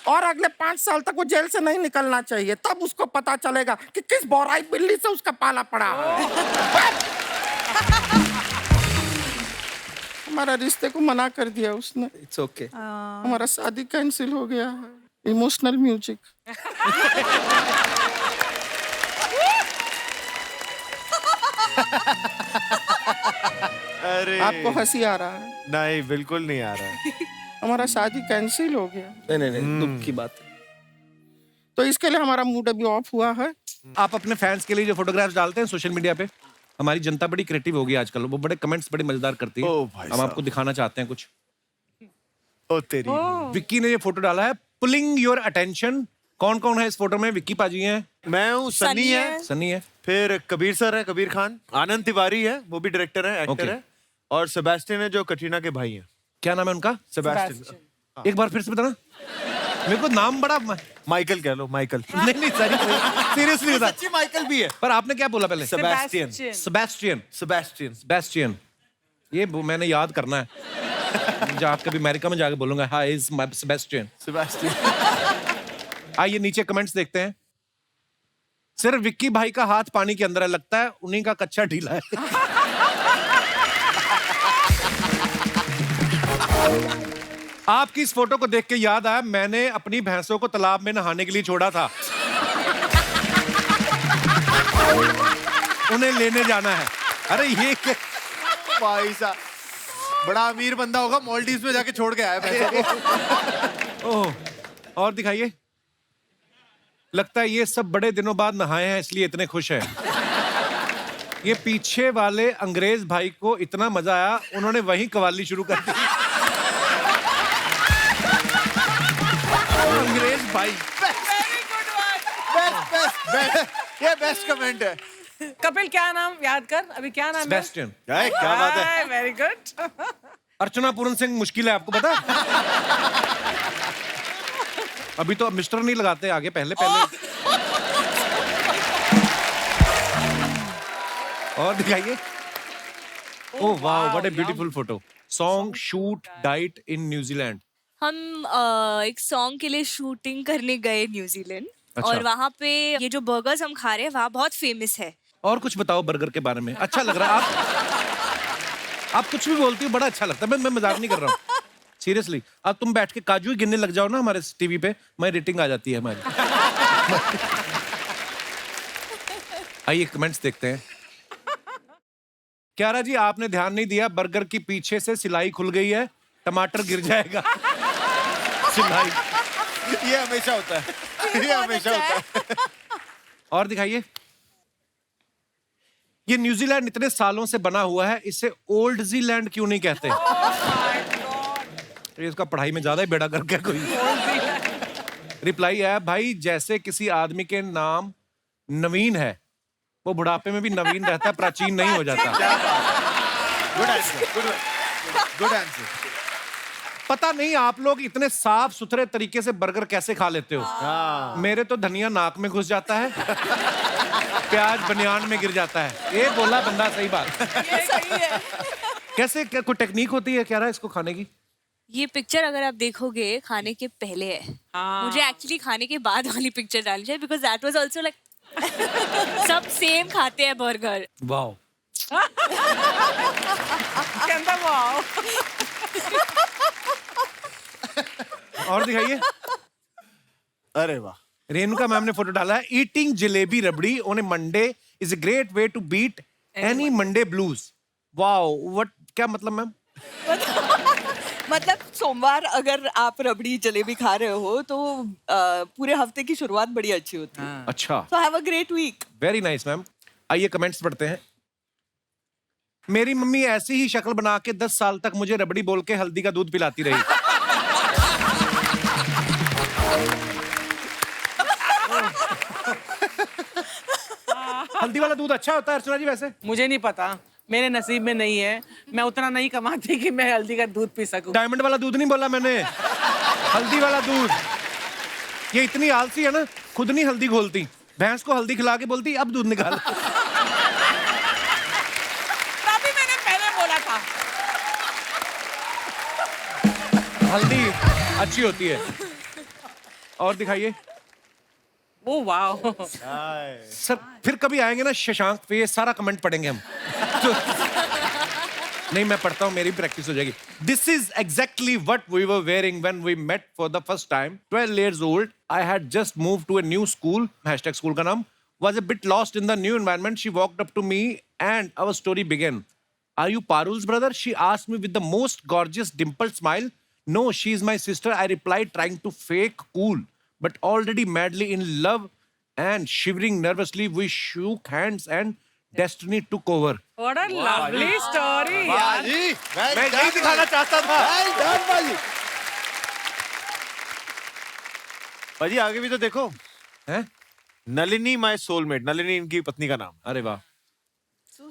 और अगले 5 साल तक वो जेल से नहीं निकलना चाहिए। तब उसको पता चलेगा कि किस बौराई बिल्ली से उसका पाला पड़ा है। हमारा रिश्ते को मना कर दिया उसने। It's okay. हमारा शादी कैंसिल हो गया है। Emotional music. अरे आपको हंसी आ रहा है? नहीं, बिल्कुल नहीं आ रहा है। हमारा शादी कैंसिल हो गया। नहीं नहीं नहीं, दुख की बात है। तो इसके लिए हमारा मूड अभी ऑफ हुआ है। आप अपने फैंस के लिए जो फोटोग्राफ्स डालते हैं सोशल मीडिया पे, हमारी जनता बड़ी क्रिएटिव होगी आजकल, वो बड़े कमेंट्स बड़े मजेदार करती है। ओ भाई हम आपको दिखाना चाहते हैं कुछ। ओ तेरी। विक्की ने ये फोटो डाला है, पुलिंग योर अटेंशन। कौन कौन है इस फोटो में? विक्की पाजी हैं, मैं हूँ, सनी है, सनी है, फिर कबीर सर है, कबीर खान, आनंद तिवारी है, वो भी डायरेक्टर है, एक्टर Okay. है, और सेबेस्टियन है जो कटरीना के भाई हैं। क्या नाम है उनका? सेबेस्टियन। एक बार फिर से बताना, मेरे को नाम बड़ा माइकल कह लो, माइकल। नहीं नहीं, सीरियसली बता। सच्ची माइकल भी है। पर आपने क्या बोला पहले? सेबेस्टियन। सेबेस्टियन। सेबेस्टियन। सेबेस्टियन, ये मैंने याद करना है। जाकर कभी अमेरिका में जाके बोलूंगा, हाय इज सेबेस्टियन। सेबेस्टियन। आइए नीचे कमेंट्स देखते हैं। सिर्फ विक्की भाई का हाथ पानी के अंदर है, लगता है उन्हीं का कच्चा ढीला है। आपकी इस फोटो को देख के याद आया, मैंने अपनी भैंसों को तालाब में नहाने के लिए छोड़ा था। उन्हें लेने जाना है। अरे ये क्या? भाई साहब, बड़ा अमीर बंदा होगा, मालदीव्स में जाके छोड़ के आया भैंसों को। ओह, और दिखाइए। लगता है ये सब बड़े दिनों बाद नहाए हैं, इसलिए इतने खुश हैं। ये पीछे वाले अंग्रेज भाई को इतना मजा आया, उन्होंने वहीं कवाली शुरू कर दी। अंग्रेज भाई। बेस्ट, ये बेस्ट कमेंट है। कपिल, क्या नाम याद कर, अभी क्या नाम है? सेबेस्टियन। क्या बात है। Very good. अर्चना पूरन सिंह मुश्किल है, आपको पता? अभी तो मिस्टर नहीं लगाते आगे, पहले पहले। और दिखाइए। Oh wow, what a beautiful photo. Song shoot diet in New Zealand. हम एक सॉन्ग के लिए शूटिंग करने गए न्यूजीलैंड. अच्छा. और वहाँ पे ये जो बर्गर्स हम खा रहे हैं वहाँ बहुत फेमस है. और कुछ बताओ बर्गर के बारे में. अच्छा लग रहा है. आप कुछ भी बोलती हो, बड़ा अच्छा लगता है. मैं मजाक नहीं कर रहा हूँ, सीरियसली. अब तुम बैठ के काजू ही गिनने लग जाओ ना हमारे टीवी पे, हमारी रेटिंग आ जाती है हमारी. आइए कमेंट्स देखते हैं. क्यारा जी, आपने ध्यान नहीं दिया, बर्गर की पीछे से सिलाई खुल गई है, टमाटर गिर जाएगा. सिलाई. ये हमेशा होता है, ये हमेशा होता है. और दिखाइए. ये न्यूजीलैंड इतने सालों से बना हुआ है, इसे ओल्ड जीलैंड क्यों नहीं कहते? ये इसका पढ़ाई में ज्यादा ही बेड़ा कर गया कोई. रिप्लाई है, भाई जैसे किसी आदमी के नाम नवीन है, वो बुढ़ापे में भी नवीन रहता है, प्राचीन नहीं हो जाता. Good answer, good answer. पता नहीं आप लोग इतने साफ सुथरे तरीके से बर्गर कैसे खा लेते हो. मेरे तो धनिया नाक में घुस जाता है, प्याज बनियान में गिर जाता है. ये बोला बंदा, सही बात. ये सही है. कैसे, क्या कोई टेक्निक होती है क्या रहा इसको खाने की? ये पिक्चर अगर आप देखोगे खाने के पहले है. मुझे एक्चुअली खाने के बाद वाली पिक्चर डालनी चाहिए because that was also like सब सेम खाते हैं बर्गर. वाओ. कहता वाओ. और दिखाइए. अरे वाह. रेणुका मैम ने फोटो डाला है. Eating jalebi rabri on a Monday is a great way to beat any Monday blues. Wow, what, क्या मतलब मैम? मतलब सोमवार अगर आप रबड़ी जलेबी खा रहे हो तो पूरे हफ्ते की शुरुआत बड़ी अच्छी होती है. अच्छा. So have a great week. Very nice ma'am. आइए कमेंट्स पढ़ते हैं. मेरी मम्मी ऐसी ही शक्ल बना के 10 साल तक मुझे रबड़ी बोल के हल्दी का दूध पिलाती रही. हल्दी वाला दूध अच्छा होता है अर्चना जी वैसे? मुझे नहीं पता, मेरे नसीब में नहीं है. मैं उतना नहीं कमाती कि मैं हल्दी का दूध पी सकूं. डायमंड वाला दूध नहीं बोला मैंने, हल्दी वाला दूध. ये इतनी आलसी है ना, खुद नहीं हल्दी घोलती, भैंस को हल्दी खिला के बोलती अब दूध निकाल. तभी मैंने पहले बोला था. हल्दी अच्छी होती है. और दिखाइए. Oh wow. सर फिर कभी आएंगे ना शशांक पे, ये सारा कमेंट पढ़ेंगे हम. तो, नहीं मैं पढ़ता हूँ, मेरी प्रैक्टिस हो जाएगी. This is exactly what we were wearing when we met for the first time. 12 years old. I had just moved to a new school. Hashtag school का नाम. Was a bit lost in the new environment. She walked up to me and our story began. Are you Parul's brother? She asked me with the most gorgeous dimpled smile. No, she is my sister. I replied, trying to fake cool, but already madly in love and shivering nervously. We shook hands and destiny took over. What a lovely story. बाजी, मैं यही दिखाना चाहता था. बाजी. बाजी आगे भी तो देखो. हैं? Nalini my soulmate. नलिनी इनकी पत्नी का नाम. अरे वाह.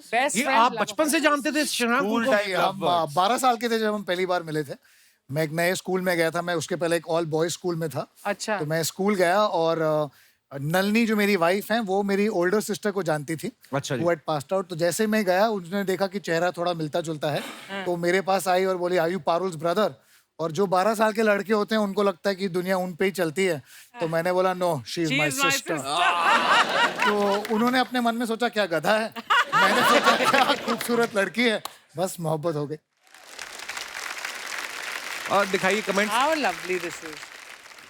Best ये friend आप love बचपन से जानते थे शशांक School को? time हम 12 साल के थे जब हम पहली बार मिले थे. मैं एक नए स्कूल में गया था. मैं उसके पहले एक ऑल बॉयज स्कूल में था. अच्छा. तो मैं स्कूल गया और नलनी जो मेरी वाइफ हैं वो मेरी ओल्डर सिस्टर को जानती थी. अच्छा जी. वो had passed out. तो जैसे मैं गया उसने देखा कि चेहरा थोड़ा मिलता जुलता है, तो मेरे पास आई और बोली, आर यू पारुल्स ब्रदर? और जो 12 साल के लड़के होते हैं उनको लगता है कि दुनिया उन पे ही चलती है. तो मैंने बोला, no, she is my sister. तो उन्होंने अपने मन में सोचा क्या गधा है. मैंने सोचा क्या खूबसूरत लड़की है. बस मोहब्बत हो गई. और दिखाइए comment. How lovely this is.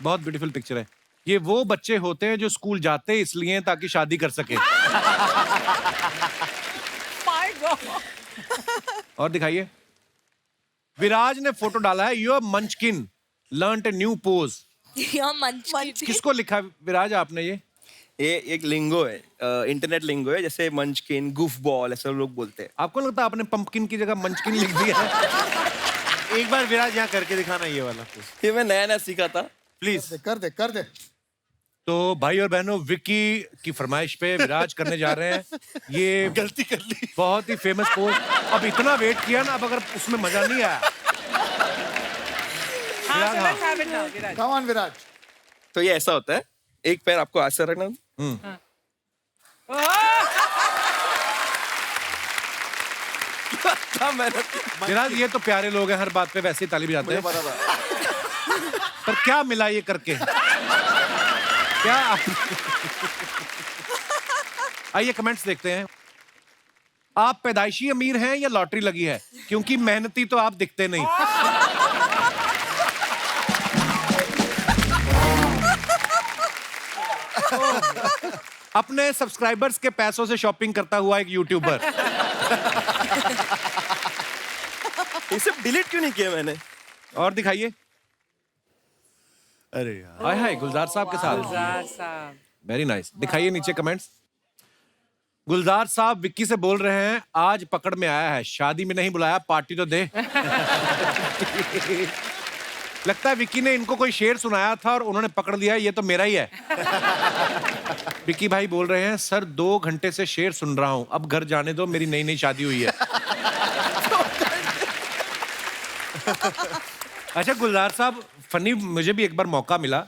बहुत ब्यूटीफुल पिक्चर है. ये वो बच्चे होते हैं जो स्कूल जाते इसलिए ताकि शादी कर सके. My God. और दिखाइए. विराज ने फोटो डाला है. You are munchkin learned a new pose. यहाँ मंच किसको लिखा विराज आपने ये? ये एक लिंगो है, इंटरनेट लिंगो है, जैसे मंचकिन, गुफ बॉल, ऐसा लोग बोलते हैं. आपको नहीं लगता आपने पंपकिन की जगह मंचकिन लिख दिया है? एक बार विराज यहाँ करके दिखाना ये वाला. ये मैं नया नया सीखा था. प्लीज. कर दे. तो भाई और बहनों, विकी की फरमाइश पे विराज करने जा रहे हैं. ये गलती कर ली. बहुत ही फेमस पोज. अब इतना वेट किया ना, अब अगर उसमें मजा नहीं आया. हाँ, so let's have it now, Viraj. Come on Viraj. तो ये ऐसा होता है, एक पैर आपको ऐसे रखना, Oh! 2 क्या मेहनत की। फिलहाल ये तो प्यारे लोग हैं, हर बात पे वैसे ही ताली बजाते हैं। पर क्या मिला ये करके? क्या आइए कमेंट्स देखते हैं। आप पैदाइशी अमीर हैं या लॉटरी लगी है? क्योंकि मेहनती तो आप दिखते नहीं। अपने सब्सक्राइबर्स के पैसों से शॉपिंग करता हुआ एक यूट्यूबर। ये सब डिलीट क्यों नहीं किया मैंने? और दिखाइए। अरे यार, हाय हाय, गुलजार साहब के साथ। गुलजार साहब। Very nice. दिखाइए नीचे कमेंट्स। गुलजार साहब विक्की से बोल रहे हैं, आज पकड़ में आया है, शादी में नहीं बुलाया, पार्टी तो दे। लगता है विक्की ने इनको कोई शेर सुनाया था और उन्होंने पकड़ लिया, ये तो मेरा ही है। विक्की भाई बोल रहे हैं, सर 2 घंटे से शेर सुन रहा हूं, अब घर जाने दो, मेरी नई नई शादी हुई है। अच्छा गुलजार साहब, फनी, मुझे भी एक बार मौका मिला,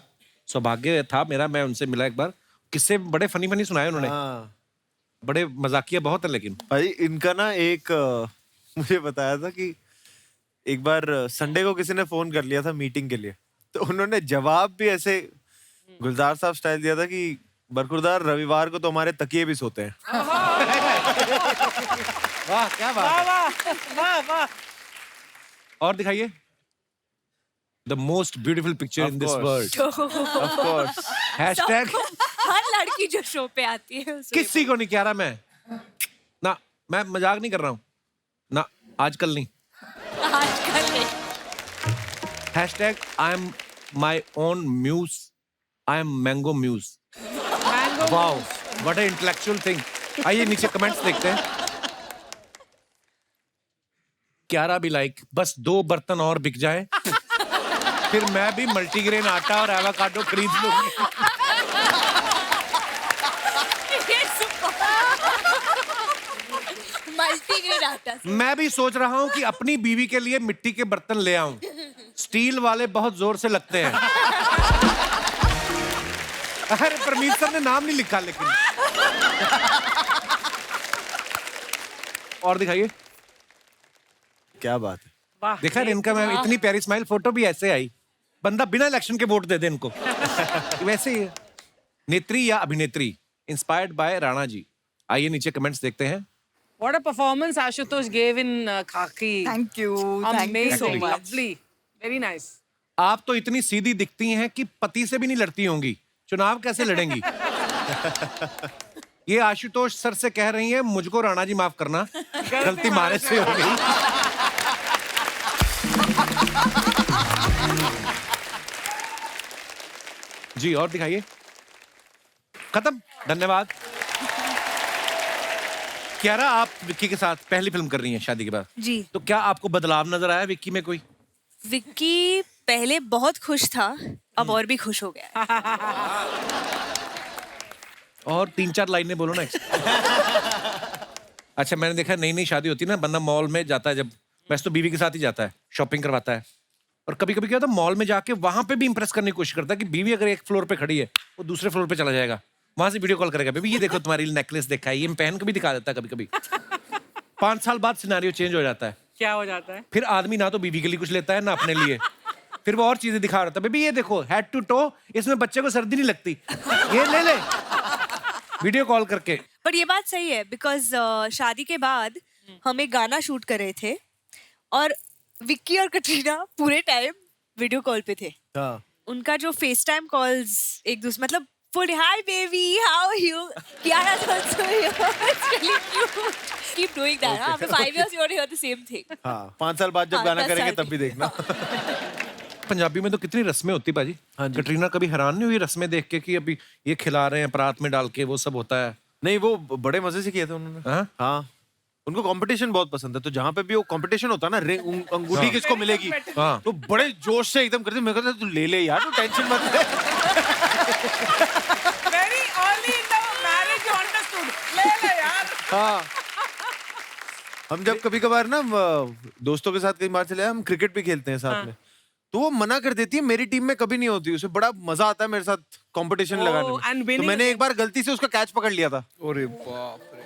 सौभाग्य था मेरा, मैं उनसे मिला एक बार। किस्से बड़े फनी फनी सुनाए उन्होंने। हाँ बड़े मजाकिया बहुत है लेकिन। भाई इनका ना एक मुझे बताया था कि एक बार संडे को किसी ने फोन कर लिया था मीटिंग के लिए, तो उन्होंने जवाब भी ऐसे गुलजार साहब स्टाइल दिया था कि बरखुरदार, रविवार को तो हमारे तकिए भी सोते हैं। वाह क्या बात है। वाह वाह। और दिखाइए। The most beautiful picture in this world. Of course. Hashtag हर लड़की जो शो पे आती है उसे किसी को नहीं कह रहा मैं ना, मैं मजाक नहीं कर रहा हूं ना, आजकल नहीं। आजकल नहीं। Hashtag I am my own muse, I am mango muse. Wow what a intellectual thing. आइए नीचे कमेंट्स देखते हैं। क्यारा भी लाइक, बस 2 बर्तन और बिक जाए, फिर मैं भी मल्टीग्रेन आटा और एवोकाडो खरीद लूंगी। मल्टीग्रेन आटा। मैं भी सोच रहा हूं कि अपनी बीवी के लिए मिट्टी के बर्तन ले आऊं, स्टील वाले बहुत जोर से लगते हैं। अरे परमीत सर ने नाम नहीं लिखा लेकिन। और दिखाइए। क्या बात है। वाह। देखा इनका, मैं इतनी प्यारी स्माइल, फोटो भी ऐसे आई। बंदा बिना इलेक्शन के वोट दे दे इनको। वैसे ही है। नेत्री या अभिनेत्री, इंस्पायर्ड बाय राणा जी। आइए नीचे कमेंट्स देखते हैं। What a performance Ashutosh gave in Khaki. Thank you so Amazing, much. lovely, very nice. आप तो इतनी सीधी दिखती हैं कि पति से भी नहीं लड़ती होंगी, चुनाव कैसे लड़ेंगी? ये आशुतोष सर से कह रही हैं, मुझको राणा जी माफ करना, गलती मारे से हो गई। जी और दिखाइए। खत्म, धन्यवाद। क्यारा, आप विक्की के साथ पहली फिल्म कर रही हैं शादी के बाद, जी। तो क्या आपको बदलाव नजर आया विक्की में कोई? विक्की पहले बहुत खुश था, अब और भी खुश हो गया है। और 3-4 लाइनें बोलो ना। अच्छा मैंने देखा नई नई शादी होती है ना, बंदा मॉल में जाता है, जब वैसे तो बीवी के साथ ही जाता है, शॉपिंग करवाता है, और कभी कभी क्या होता है मॉल में जाके वहां पे भी इंप्रेस करने की कोशिश करता है कि बीवी अगर एक फ्लोर पे खड़ी है वो दूसरे फ्लोर पे चला जाएगा, वहां से वीडियो कॉल करेगा, बेबी ये देखो तुम्हारी नेकलेस देखा है, ये पहन के भी दिखा देता है कभी कभी। 5 साल बाद सिनेरियो चेंज हो जाता है, क्या हो जाता है? फिर आदमी ना तो बीवी के लिए कुछ लेता है ना अपने लिए, फिर वो और चीजें दिखा रहा था, बेबी ये देखो हेड टू टो, इसमें बच्चे को सर्दी नहीं लगती, ये ले ले वीडियो कॉल करके। पर ये बात सही है, बिकॉज शादी के बाद हम एक गाना शूट कर रहे थे और विक्की और कटरीना पूरे टाइम वीडियो कॉल पे थे। हाँ। उनका जो फेस टाइम कॉल्स एक दूसरे, मतलब full hi baby how are you, Kiara also here, it's really cute, keep doing that. After 5 years you want to hear the same thing। हाँ 5 साल बाद जब हाँ, गाना 10 करेंगे साल तब भी देखना। पंजाबी में तो कितनी रस्में होती बाजी। हाँ जी। कटरीना कभी हैरान नहीं हुई रस्में देख के कि अभी ये खिला रहे हैं परात में डाल के, वो सब होता है? नहीं वो बड़े मजे से किया था उन्होंने। हाँ? हाँ उनको कंपटीशन बहुत पसंद है, तो जहाँ पे भी वो कंपीटिशन होता है ना, अंगूठी किसको मिलेगी, हाँ। तो बड़े जोश से एकदम करते, मैं कहता तू ले ले यार, तू टेंशन मत ले। Very early in the marriage you understood. ले यार। हाँ हम जब कभी कभार ना दोस्तों के साथ कई बार चले, हम क्रिकेट भी खेलते हैं साथ में, तो वो मना कर देती है, मेरी टीम में कभी नहीं होती, उसे बड़ा मजा आता है मेरे साथ कंपटीशन लगाने में। and तो winning- मैंने एक बार गलती से उसका कैच पकड़ लिया था। अरे बाप रे।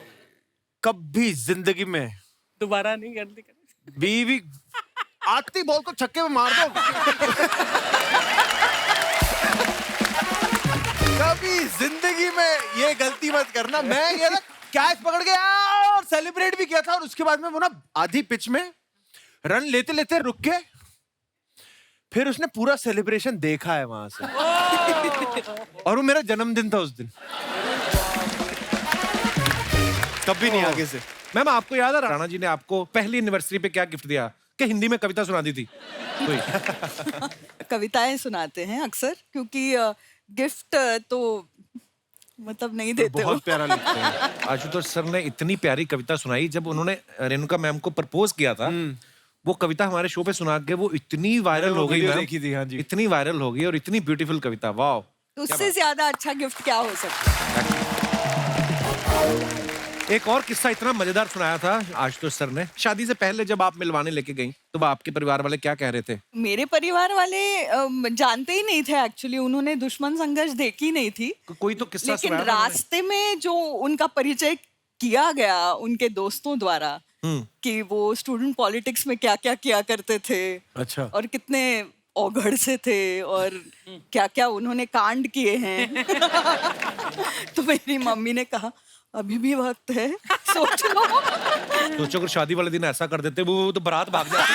कभी जिंदगी में दोबारा नहीं करती। बीवी आती बॉल को छक्के में मार दो। कभी जिंदगी में ये गलती मत करना। मैं ये ना कैच पकड़ के और सेलिब्रेट भी किया था, और उसके बाद में वो ना आधी पिच में रन लेते लेते रुक के फिर उसने पूरा सेलिब्रेशन देखा है वहां से। और वो मेरा जन्मदिन था उस दिन। कभी नहीं आगे से। मैम आपको याद है राणा जी ने आपको पहली एनिवर्सरी पे क्या गिफ्ट दिया? कि हिंदी में कविता सुना दी थी कोई? कविताएं सुनाते हैं अक्सर, क्योंकि गिफ्ट तो मतलब नहीं देते बहुत हो। प्यारा लगता है। आशुतोष सर ने इतनी प्यारी कविता सुनाई जब उन्होंने रेणुका मैम को प्रपोज किया था। वो कविता हमारे शो पे सुना के वो इतनी वायरल हो गई। मैम देखी थी, हाँ जी। इतनी वायरल हो गई और इतनी ब्यूटीफुल कविता। वाह। तो उससे ज्यादा अच्छा गिफ्ट क्या हो सकता है? एक और किस्सा इतना मजेदार सुनाया था आशुतोष सर ने। शादी से पहले जब आप मिलवाने लेके गई तो आपके परिवार वाले क्या कह रहे थे? मेरे परिवार वाले जानते ही नहीं थे एक्चुअली, उन्होंने दुश्मन संघर्ष देखी नहीं थी। कोई तो किस्सा लेकिन सुनाया था उन्होंने। रास्ते में जो उनका परिचय किया गया उनके दोस्तों द्वारा कि वो स्टूडेंट पॉलिटिक्स में क्या क्या किया करते थे, अच्छा। और कितने औघड़ से थे और क्या क्या उन्होंने कांड किए हैं। तो मेरी मम्मी ने कहा अभी भी वक्त है, सोच लो। सोचो अगर शादी वाले दिन ऐसा कर देते वो तो बारात भाग जाती।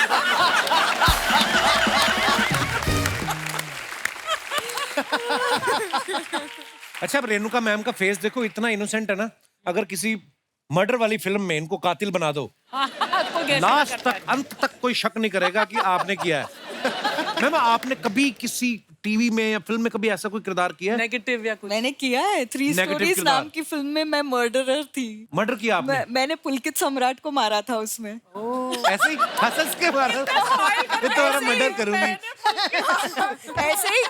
अच्छा अब रेणुका मैम का फेस देखो, इतना इनोसेंट है ना। अगर किसी मर्डर वाली फिल्म में इनको कातिल बना दो, लास्ट तक अंत तक कोई शक नहीं करेगा कि आपने किया है। मैम आपने कभी किसी टीवी में या फिल्म में कभी ऐसा कोई किरदार किया है? नेगेटिव या कुछ? मैंने किया है। 3 Negative स्टोरीज किरदार। नाम की फिल्म में मैं मर्डरर थी। मर्डर किया आपने? मैंने पुलकित सम्राट को मारा था उसमें। ऐसे ही हंस के मारा? ये तो मैं मर्डर करूंगी। ऐसे ही,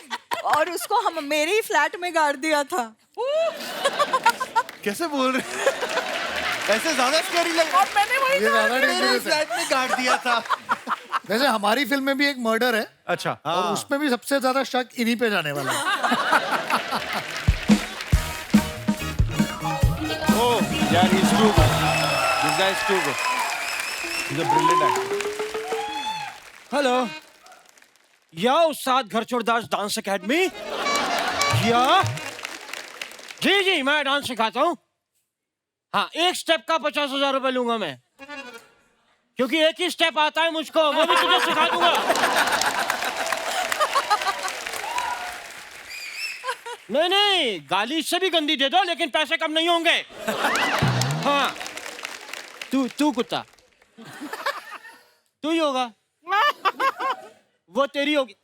और उसको हम मेरे ही फ्लैट में गाड़ दिया था। कैसे बोल रहे? ऐसे ज्यादा स्कैरी लग रहा है। मैंने वही ये ज्यादा मेरे डेंजरस है। फ्लैट में काट दिया था। वैसे हमारी फिल्म में भी एक मर्डर है, अच्छा और उसमें भी सबसे ज्यादा शक इन्हीं पे जाने वाला है। Oh, यार he's too good. This guy is too good. He's a brilliant actor. Hello, या उस्ताद घर छोड़दास डांस एकेडमी? या जी जी मैं डांस सिखाता हूँ। हाँ, एक स्टेप का 50,000 रुपए लूंगा मैं, क्योंकि एक ही स्टेप आता है मुझको, वो भी तुझे सिखा दूंगा। नहीं नहीं, गाली इससे भी गंदी दे दो, लेकिन पैसे कम नहीं होंगे। हाँ, तू कुत्ता, तू ही होगा, वो तेरी होगी।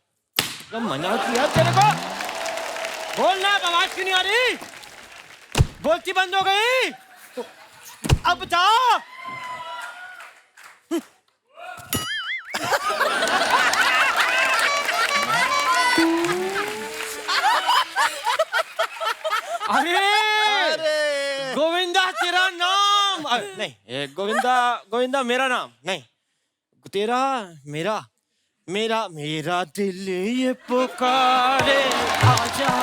तो मना किया तेरे को, बोलना। आवाज क्यों नहीं आ रही? बोलती बंद हो गई। अब बता। अरे गोविंदा तेरा नाम नहीं, गोविंदा मेरा नाम नहीं, तेरा मेरा मेरा मेरा दिल ये पुकारे आजा,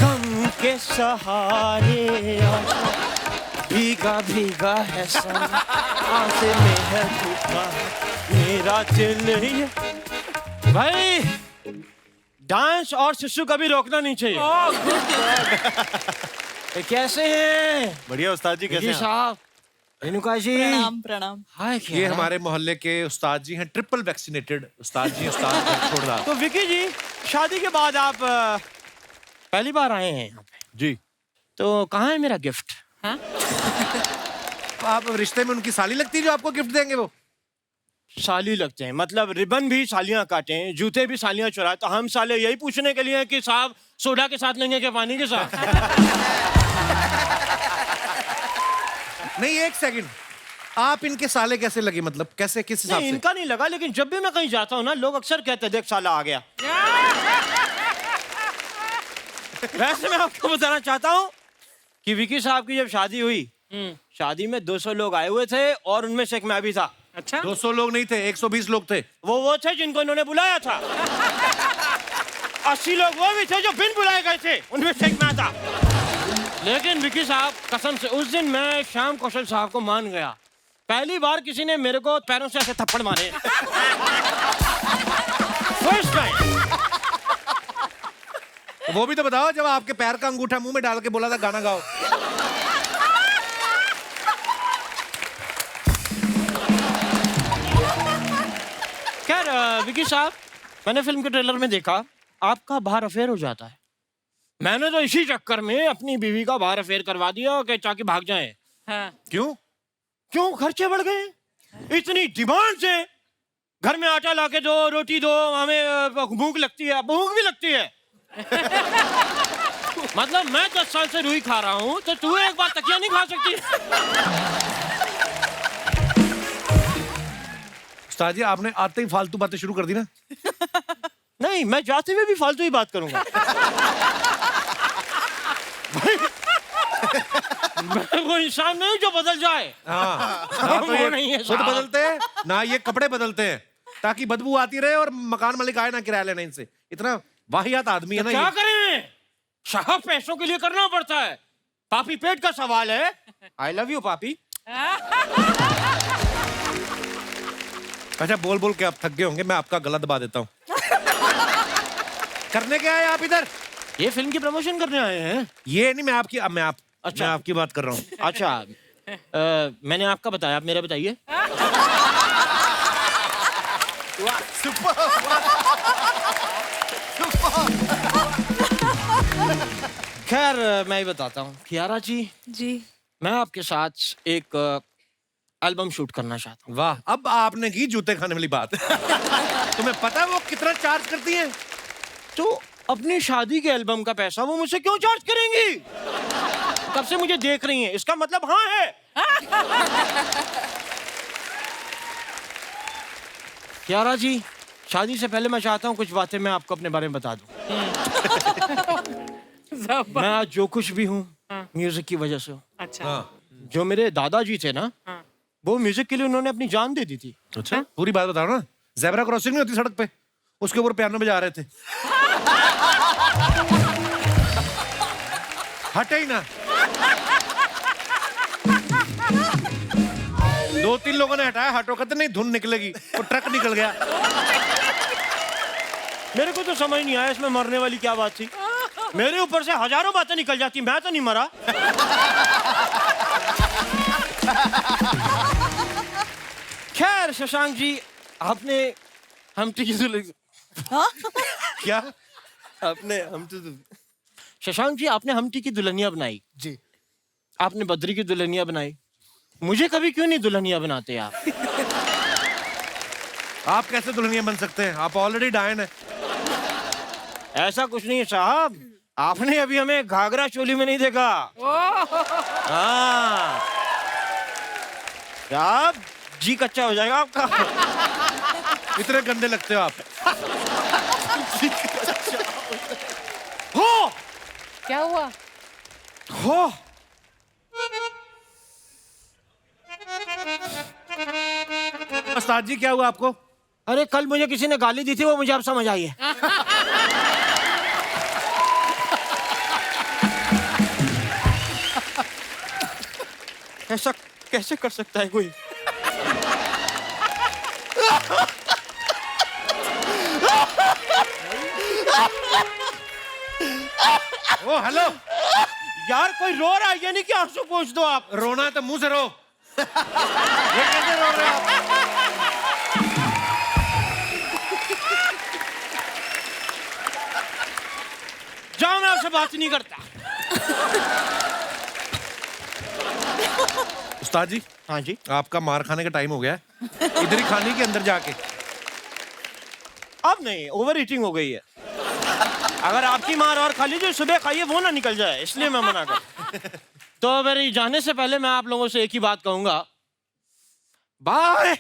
गम के सहारे आजा, भीगा भीगा है सन, आंखें में है धूपा, मेरा दिल ये। भाई डांस और शिशु कभी रोकना नहीं चाहिए। कैसे हैं? बढ़िया उस्ताद जी, कैसे जी हैं? साहब, रेणुका जी, प्रणाम प्रणाम। हाय ये हमारे मोहल्ले के उस्ताद जी हैं, ट्रिपल वैक्सीनेटेड उस्ताद जी, उस्ताद घर छोड़दास। तो विकी जी, शादी के बाद आप पहली बार आए हैं यहाँ पे, जी। तो कहाँ है मेरा गिफ्ट? हाँ? आप रिश्ते में उनकी साली लगती है जो आपको गिफ्ट देंगे? वो साली लगते हैं, मतलब रिबन भी सालियां काटें, जूते भी सालियां चुराए, तो हम साले यही पूछने के लिए कि साहब सोडा के साथ लेंगे कि पानी के साथ? नहीं, एक सेकंड, आप इनके साले कैसे लगे? मतलब कैसे, किस हिसाब नहीं, से? इनका नहीं लगा, लेकिन जब भी मैं कहीं जाता हूँ ना, लोग अक्सर कहते हैं देख साला आ गया। वैसे मैं आपको बताना चाहता हूँ कि विकी साहब की जब शादी हुई, शादी में 200 लोग आए हुए थे और उनमें से एक मैं भी था। अच्छा, 200 लोग नहीं थे, 120 लोग थे। वो थे जिनको इन्होंने बुलाया था। 80 लोग वो भी थे जो बिन बुलाए गए थे, उनमें से एक मैं था। लेकिन विकी साहब, कसम से उस दिन मैं श्याम कौशल साहब को मान गया पहली बार किसी ने मेरे को पैरों से ऐसे थप्पड़ मारे। First time. वो भी तो बताओ, जब आपके पैर का अंगूठा मुंह में डाल के बोला था गाना गाओ। खैर विकी साहब, मैंने फिल्म के ट्रेलर में देखा आपका बाहर अफेयर हो जाता है। मैंने तो इसी चक्कर में अपनी बीवी का बाहर अफेयर करवा दिया कि ताकि भाग जाए। हाँ। क्यों? क्यों? खर्चे बढ़ गए, इतनी डिमांड से। घर में आटा लाके दो, रोटी दो, हमें भूख लगती है, भूख भी लगती है। मतलब मैं 10 साल से रुई खा रहा हूँ, तो तू एक बार तकिया नहीं खा सकती? उस्ताद जी, आपने आते ही फालतू बातें शुरू कर दी ना। नहीं, मैं जाते हुए भी फालतू ही बात करूंगा। मैं वो इंसान नहीं जो बदल जाए। हाँ, तो वो ये नहीं है खुद साहब। बदलते हैं ना, ये कपड़े बदलते हैं ताकि बदबू आती रहे और मकान मालिक आए ना किराया लेने इनसे। इतना वाहियात आदमी है तो ना क्या ये। करें, साहब पैसों के लिए करना पड़ता है। पापी पेट का सवाल है। आई लव यू पापी। अच्छा, बोल बोल के आप थक गए होंगे, मैं आपका गला दबा देता हूँ। करने क्या है आप इधर? ये फिल्म की प्रमोशन करने आए हैं? ये नहीं, मैं आपकी अच्छा। मैं आपकी बात कर रहा हूँ। अच्छा, मैंने आपका बताया, आप मेरा बताइए। खैर मैं ही बताता हूँ। कियारा जी, मैं आपके साथ एक एल्बम शूट करना चाहता हूँ। वाह, अब आपने की जूते खाने वाली बात। तुम्हें पता है वो कितना चार्ज करती हैं? तो अपनी शादी के एल्बम का पैसा वो मुझसे क्यों चार्ज करेंगी? कब से मुझे देख रही हैं, इसका मतलब हाँ है। कियारा जी, शादी से पहले मैं चाहता हूँ कुछ बातें मैं आपको अपने बारे में बता दूं। मैं आज जो कुछ भी हूँ म्यूजिक की वजह से हूँ। अच्छा। जो मेरे दादाजी थे ना, वो म्यूजिक के लिए उन्होंने अपनी जान दे दी थी। अच्छा, पूरी बात बताओ ना। ज़ेब्रा क्रॉसिंग नहीं होती सड़क पे, उसके ऊपर पियानो बजा रहे थे। हटे ही ना। 2-3 लोगों ने हटाया, हटो कहते नहीं धुन निकलेगी, वो ट्रक निकल गया। मेरे को तो समझ नहीं आया इसमें मरने वाली क्या बात थी। मेरे ऊपर से हजारों बातें निकल जाती, मैं तो नहीं मरा। खैर शशांक जी, आपने हमटी की क्या? आपने शशांक जी, आपने हमटी की दुल्हनिया बनाई जी। आपने बद्री की दुल्हनिया बनाई, मुझे कभी क्यों नहीं दुल्हनिया बनाते आप? आप कैसे दुल्हनिया बन सकते हैं? आप ऑलरेडी डायन है। ऐसा कुछ नहीं है साहब, आपने अभी हमें घाघरा चोली में नहीं देखा। हाँ साहब, जी कच्चा हो जाएगा आपका। इतने गंदे लगते हो आप। हो क्या हुआ? हो उस्ताद जी, क्या हुआ आपको? अरे कल मुझे किसी ने गाली दी थी, वो मुझे अब समझ आई है। ऐसा कैसे कर सकता है कोई? ओ हेलो यार कोई रो रहा है, ये नहीं कि आंसू पोंछ दो आप। रोना है तो मुंह से रो। ये कैसे रो रहे हो आप? जाओ, मैं आपसे बात ही नहीं करता। उस्ताद जी, हाँ जी, आपका मार खाने का टाइम हो गया है। इधर ही खाने के अंदर जाके। अब नहीं, ओवर ईटिंग हो गई है। अगर आपकी मार और खा लीजिए, सुबह खाइए, वो ना निकल जाए, इसलिए मैं मना कर। तो मेरे जाने से पहले मैं आप लोगों से एक ही बात कहूंगा, बाय।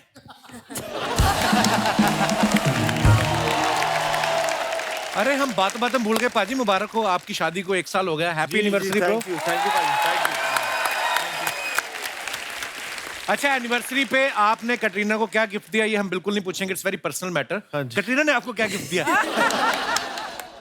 अरे हम बात में भूल गए पाजी, मुबारक हो, आपकी शादी को 1 साल हो गया। Happy anniversary bro. Thank you thank you. अच्छा, एनिवर्सरी पे आपने कटरीना को क्या गिफ्ट दिया, ये हम बिल्कुल नहीं पूछेंगे, it's very personal matter. Katrina ने आपको क्या गिफ्ट दिया?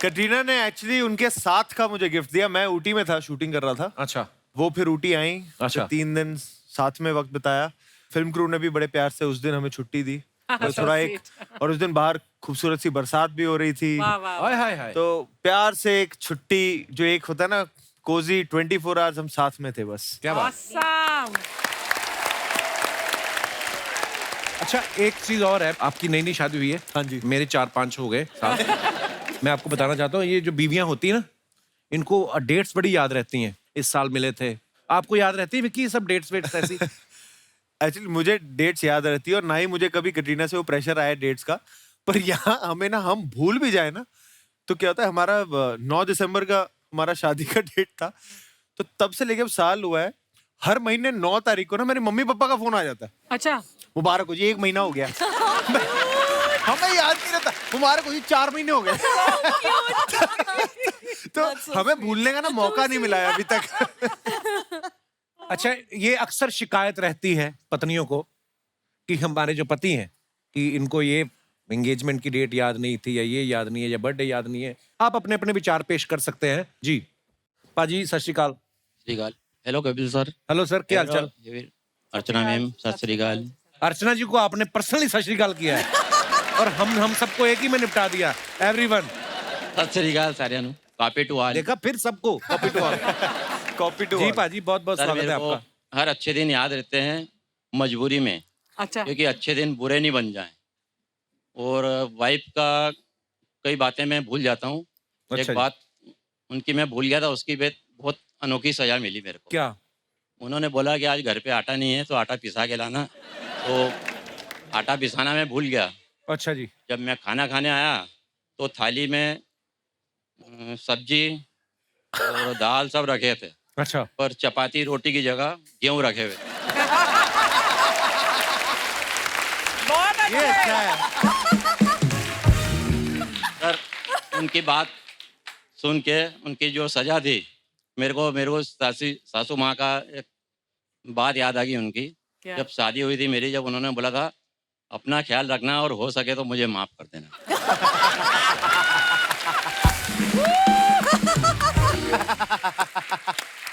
कटरीना ने एक्चुअली उनके साथ का मुझे गिफ्ट दिया। मैं ऊटी में था, शूटिंग कर रहा था। अच्छा। वो फिर ऊटी आई। अच्छा। तो 3 दिन साथ में वक्त बिताया। फिल्म क्रू ने भी बड़े प्यार से उस दिन हमें छुट्टी दी। तो So थोड़ा एक, और उस दिन बाहर खूबसूरत सी बरसात भी हो रही थी। वाह वाह हाय हाय हाय। तो प्यार से एक छुट्टी, जो एक होता है ना कोजी 24 आवर्स, हम साथ में थे बस। क्या बात। Awesome. अच्छा एक चीज और है, आपकी नई नई शादी हुई है। हाँ जी। मेरे 4-5 हो गए साल। मैं आपको बताना चाहता हूँ, ये जो बीवियां होती है ना, इनको डेट्स बड़ी याद रहती हैं। इस साल मिले थे, आपको याद रहती है विक्की ये सब डेट्स वेट्स ऐसी? एक्चुअली मुझे डेट्स याद रहती है, और ना ही मुझे कभी कटरीना से वो प्रेशर आया डेट्स का। पर यहाँ हमें ना, हम भूल भी जाए ना, तो क्या होता है, हमारा 9 दिसंबर का हमारा शादी का डेट था। तो तब से लेके अब साल हुआ है, हर महीने 9 तारीख को ना मेरे मम्मी पापा का फोन आ जाता है, अच्छा मुबारक हो जी 1 महीना हो गया। हमें याद नहीं रहता, मुबारक हो जी 4 महीने हो गए। तो हमें भूलने का ना मौका नहीं मिला है अभी तक। अच्छा ये अक्सर शिकायत रहती है पत्नियों को कि हमारे जो पति हैं कि इनको ये एंगेजमेंट की डेट याद नहीं थी, या ये याद नहीं है, या बर्थडे याद नहीं है। आप अपने अपने विचार पेश कर सकते हैं जी। पाजी सत श्री अकाल। Hello Kapil sir. Hello sir, क्या हाल चाल? अर्चना मैम सत श्री अकाल। अर्चना जी को आपने पर्सनली सत श्री अकाल किया है, और हम सबको एक ही में निपटा दिया। एवरीवन सत श्री अकाल सारियां नु। Copy to all. देखा फिर सबको copy to all. Copy to जी पाजी बहुत बहुत सर स्वागत है मेरे को आपका। हर अच्छे दिन याद रहते हैं मजबूरी में, अच्छा क्योंकि अच्छे दिन बुरे नहीं बन जाएं। और वाइफ का कई बातें मैं भूल जाता हूँ। अच्छा एक जी। बात उनकी मैं भूल गया था, उसकी बहुत अनोखी सजा मिली मेरे को। क्या? उन्होंने बोला कि आज घर पे आटा नहीं है तो आटा पिसा के लाना। तो आटा पिसाना मैं भूल गया। अच्छा जी। जब मैं खाना खाने आया तो थाली में सब्जी और दाल सब रखे थे, अच्छा पर चपाती रोटी की जगह गेहूं रखे हुए। ये अच्छा है। सर उनकी बात सुन के, उनकी जो सजा थी, मेरे को सासू माँ का एक बात याद आ गई उनकी। क्या? जब शादी हुई थी मेरी, जब उन्होंने बोला था अपना ख्याल रखना और हो सके तो मुझे माफ कर देना।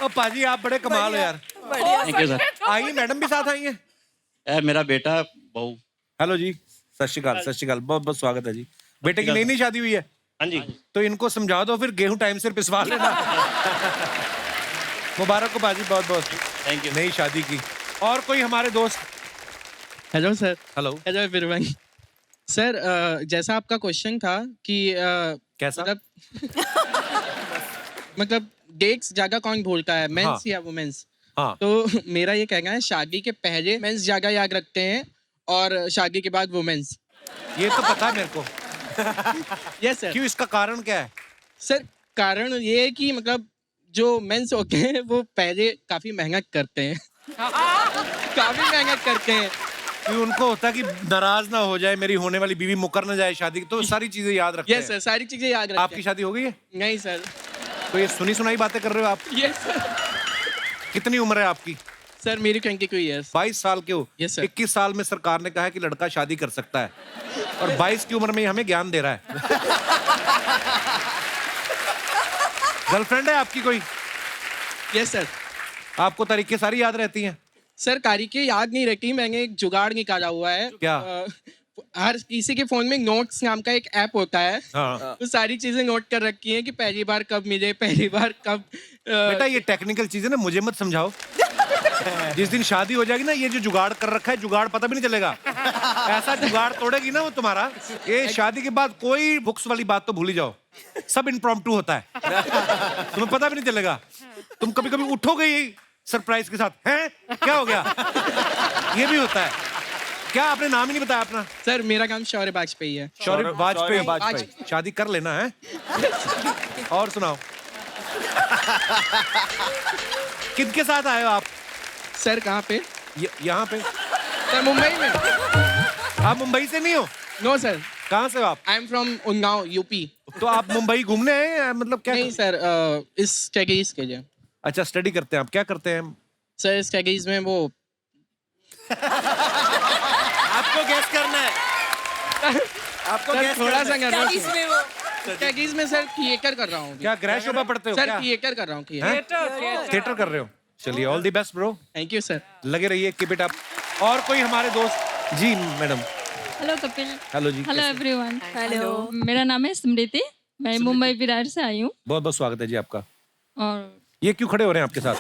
ओ पाजी आप बड़े कमाल हो यार। Thank you sir. आइए, मैडम भी साथ आई हैं। मेरा बेटा बहू। हेलो जी, सत श्री अकाल। सत श्री अकाल, बहुत बहुत स्वागत है जी। बेटे की नई नई शादी हुई है, हाँ जी। तो इनको समझा दो फिर गेहूं टाइम से पिसवा लेना। मुबारक हो बाजी, बहुत बहुत थैंक यू। नई शादी की। और कोई हमारे दोस्त? Hello sir. Hello. Hello everyone. Sir जैसा आपका क्वेश्चन था कि कैसा? मतलब डेट्स जगह कौन भूलता है, मेंस हाँ। या वुमेन्स? हाँ। तो मेरा ये कहना है शादी के पहले मेंस जगह याद रखते हैं और शादी के बाद वुमेन्स। ये तो पता है मेरे को। Yes sir. क्यों, इसका कारण क्या है? सर कारण ये है कि मतलब जो मेंस होते हैं वो पहले काफी मेहनत करते हैं। काफी मेहनत करते हैं। कि उनको होता है कि नाराज ना हो जाए मेरी होने वाली बीवी, मुकर ना जाए शादी की, तो सारी चीजें याद रखते यस सर, सारी चीजें याद रखते हैं। आपकी शादी हो गई है? नहीं सर। तो ये सुनी सुनाई बातें कर रहे हो आप? Yes sir. कितनी उम्र है आपकी? सर मेरी 22 ईयर्स। 22 साल के हो? Yes sir. 21 साल में सरकार ने कहा है कि लड़का शादी कर सकता है, और 22 की उम्र में हमें ज्ञान दे रहा है। गर्लफ्रेंड है आपकी कोई? Yes sir. आपको तारीखें सारी याद रहती हैं? सर तारीखें याद नहीं रहती, मैंने एक जुगाड़ निकाला हुआ है। क्या? हर किसी के फोन में नोट्स नाम का एक ऐप होता है। हाँ। तो सारी चीजें नोट कर रखी हैं कि पहली बार कब मिले, पहली बार कब। बेटा ये टेक्निकल चीजें ना मुझे मत समझाओ। जिस दिन शादी हो जाएगी ना, ये जो जुगाड़ कर रखा है, जुगाड़ पता भी नहीं चलेगा। ऐसा जुगाड़ तोड़ेगी ना वो तुम्हारा, ये शादी के बाद कोई बुक्स वाली बात तो भूल ही जाओ, सब इम्प्रॉम्प्टू होता है। तुम्हें पता भी नहीं चलेगा। तुम कभी कभी उठोगे ही सरप्राइज के साथ, हैं क्या हो गया? ये भी होता है। क्या आपने नाम ही नहीं बताया अपना? सर मेरा नाम शौर्य वाजपेयी है। शौर्य वाजपेयी। शादी कर लेना है। और सुनाओ। किनके साथ आए हो आप? सर कहाँ पे? यहाँ पे। सर मुंबई में। आप मुंबई से नहीं हो? No sir. कहाँ से हो आप? I am from Unnao UP. तो आप मुंबई घूमने आए हैं, मतलब क्या? नहीं सर, इस स्टडीज के लिए। अच्छा स्टडी करते हैं आप, क्या करते हैं? सर स्टडीज में वो आपको गेस करना है। आपको सर गेस थोड़ा सा करना है। नर्वस हूँ। स्टडीज में सर थिएटर कर रहा हूँ। क्या ग्रह शोभा पढ़ते हो? सर क्या? थिएटर कर रहा हूँ। थिएटर कर रहे हो? चलिए all the best bro. Thank you sir. लगे रहिए, कीप इट अप। और कोई हमारे दोस्त जी मैडम। हेलो कपिल। हेलो जी। Hello everyone. हेलो। मेरा नाम है स्मृति, मैं मुंबई विरार से आई हूँ। बहुत बहुत स्वागत है जी आपका। और ये क्यों खड़े हो रहे हैं आपके साथ?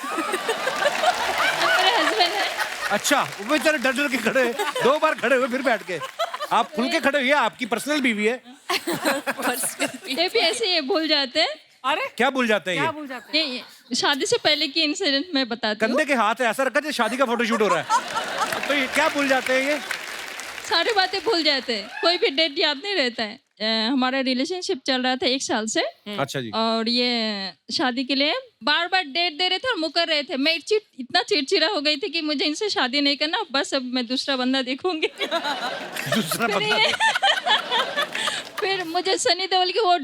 मेरे हस्बैंड है। अच्छा, वो बेचारे डर डर के खड़े हैं। 2 बार खड़े हुए फिर बैठ के। आप खुल के खड़े हुए, आपकी पर्सनल बीवी है। ये भी ऐसे ही भूल जाते हैं। अरे क्या भूल जाते हैं क्या ये? भूल जाते हैं? ये शादी से पहले की इंसिडेंट मैं बताती हूँ। कंधे के हाथ है, ऐसा रखा जैसे शादी का फोटोशूट हो रहा है। तो ये क्या भूल जाते हैं ये? सारी बातें भूल जाते हैं, कोई भी डेट याद नहीं रहता है। हमारा रिलेशनशिप चल रहा था 1 साल से। अच्छा जी। और ये शादी के लिए बार बार डेट दे रहे थे और मुकर रहे थे। मैं इतना चिड़चिड़ा हो गई थी कि मुझे इनसे शादी नहीं करना, बस अब मैं दूसरा बंदा देखूंगी। दूसरा बंदा फिर मुझे सनी देओल की वो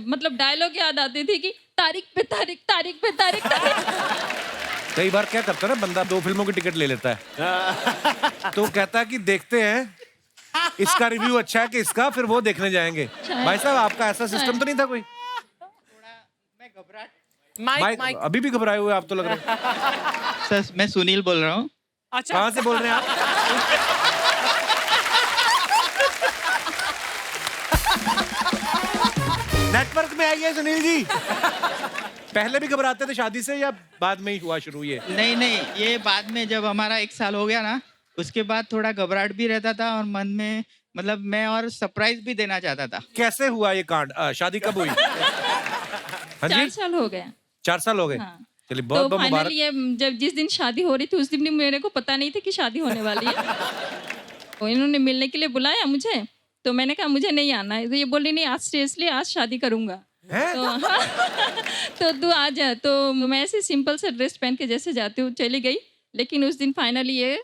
मतलब डायलॉग याद आती थी कि तारीख पे तारीख, तारीख पे तारीख, तारीख। कई बार क्या करता है ना बंदा, 2 फिल्मों की टिकट ले लेता है। तो कहता है कि देखते हैं इसका रिव्यू अच्छा है कि इसका, फिर वो देखने जाएंगे। भाई साहब आपका ऐसा सिस्टम तो नहीं था कोई? माइक माइक अभी भी घबराए हुए आप तो लग रहे हैं। सर मैं सुनील बोल रहा हूँ। अच्छा कहाँ से बोल रहे हैं आप? नेटवर्क में आइए सुनील जी। पहले भी घबराते थे शादी से या बाद में ही हुआ शुरू ये? नहीं नहीं, ये बाद में जब हमारा 1 साल हो गया ना, उसके बाद थोड़ा घबराहट भी रहता था और मन में मतलब मैं और सरप्राइज भी देना चाहता था। कैसे हुआ ये कांड? शादी कब हुई? हाँ 4 जी, साल हो गया। 4 साल हो गए। हाँ। चलिए तो बहुत बहुत मुबारक। फाइनली ये जब जिस दिन शादी हो रही थी उस दिन भी मेरे को पता नहीं था कि शादी होने वाली है। तो इन्होंने मिलने के लिए बुलाया मुझे, तो मैंने कहा मुझे नहीं आना है। तो ये बोली नहीं, आज सीरियसली आज शादी करूंगा। तो तू आ जा। तो मैं ऐसे सिंपल सा ड्रेस पहन के जैसे जाती हूँ चली गई, लेकिन उस दिन फाइनली ये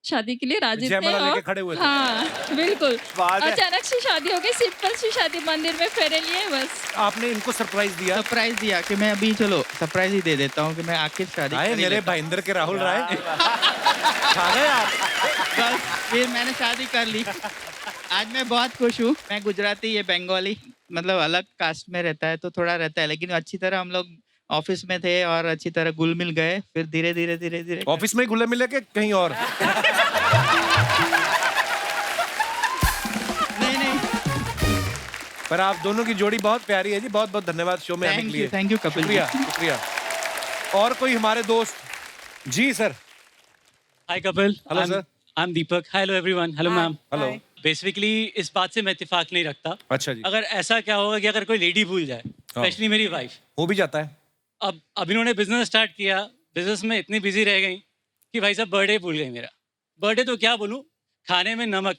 शादी के लिए राजी थे। जयमाला लेके और खड़े हुए थे। हाँ बिल्कुल, बात है। अचानक से शादी हो गई, सिंपल सी शादी, मंदिर में फेरे लिए बस। आपने इनको सरप्राइज दिया? सरप्राइज दिया कि मैं अभी चलो सरप्राइज ही दे देता हूँ कि मैं आखिर शादी आए कर ही मेरे लेता हूँ। भाईंदर के राहुल राय। खा गए आप? बस फिर मैंने शादी कर ली। आज मैं बहुत खुश हूँ। मैं गुजराती, ये बंगाली, मतलब अलग कास्ट में रहता है तो थोड़ा रहता है, लेकिन अच्छी तरह हम लोग ऑफिस में थे और अच्छी तरह घुल मिल गए। फिर धीरे धीरे ऑफिस में ही घुले मिले के कहीं और? नहीं पर आप दोनों की जोड़ी बहुत प्यारी है जी। बहुत बहुत धन्यवाद शो में आने के लिए। Thank you Kapil ji. शुक्रिया शुक्रिया। और कोई हमारे दोस्त? जी sir. Hi Kapil. Hello sir. I am Deepak. Hello everyone. Hello ma'am. Hello. Basically इस बात से मैं इत्तेफाक नहीं रखता। अच्छा जी। अगर ऐसा क्या होगा कि अगर कोई लेडी भूल जाए, स्पेशली मेरी वाइफ। हो भी जाता है। अब इन्होंने बिजनेस स्टार्ट किया, बिजनेस में इतनी बिजी रह गई कि भाई साहब बर्थडे भूल गई मेरा। बर्थडे तो क्या बोलूं, खाने में नमक,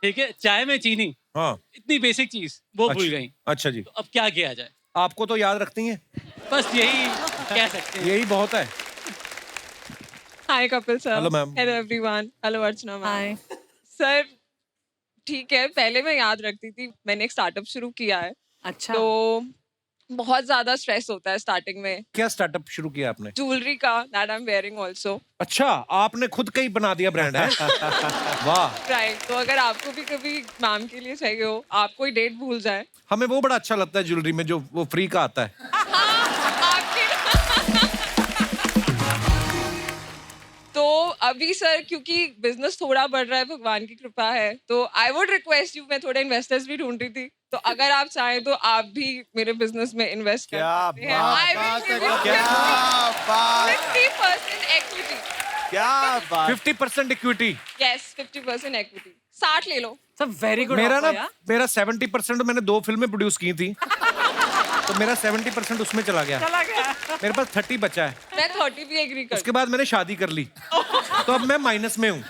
ठीक है, चाय में चीनी, हाँ इतनी बेसिक चीज वो भूल गई। अच्छा जी। तो अब क्या किया जाए? आपको तो याद रखती हैं, बस यही कह सकते हैं। यही बहुत है। Hi Kapil sir. Hello ma'am. Hello everyone. Hello Archana ma'am. Sir ठीक है, पहले मैं याद रखती थी, मैंने एक स्टार्टअप शुरू किया है। अच्छा। तो बहुत ज्यादा स्ट्रेस होता है स्टार्टिंग में। क्या स्टार्टअप शुरू किया आपने? ज्वेलरी का, that I am wearing also. अच्छा, आपने खुद का ही बना दिया ब्रांड है? वाह। राइट, तो अगर आपको भी कभी मैम के लिए चाहिए हो, आप कोई डेट भूल जाए। हमें वो बड़ा अच्छा लगता है ज्वेलरी में जो वो फ्री का आता है। तो अभी सर क्योंकि बिजनेस थोड़ा बढ़ रहा है, भगवान की कृपा है, तो आई वुड रिक्वेस्ट यू, मैं थोड़े इन्वेस्टर्स भी ढूंढ रही थी, तो अगर आप चाहें तो आप भी मेरे बिजनेस में इन्वेस्ट कर सकते हैं। I will give you 50% equity. क्या बात। 50% इक्विटी? Yes, 50% equity. 60 ले लो। सब वेरी गुड। मेरा ना मेरा 70% मैंने 2 फिल्में प्रोड्यूस की थी, तो मेरा 70% उसमें चला गया। मेरे पास 30 बचा है। मैं 30 भी एग्री कर। उसके बाद मैंने शादी कर ली, तो अब मैं माइनस में हूँ।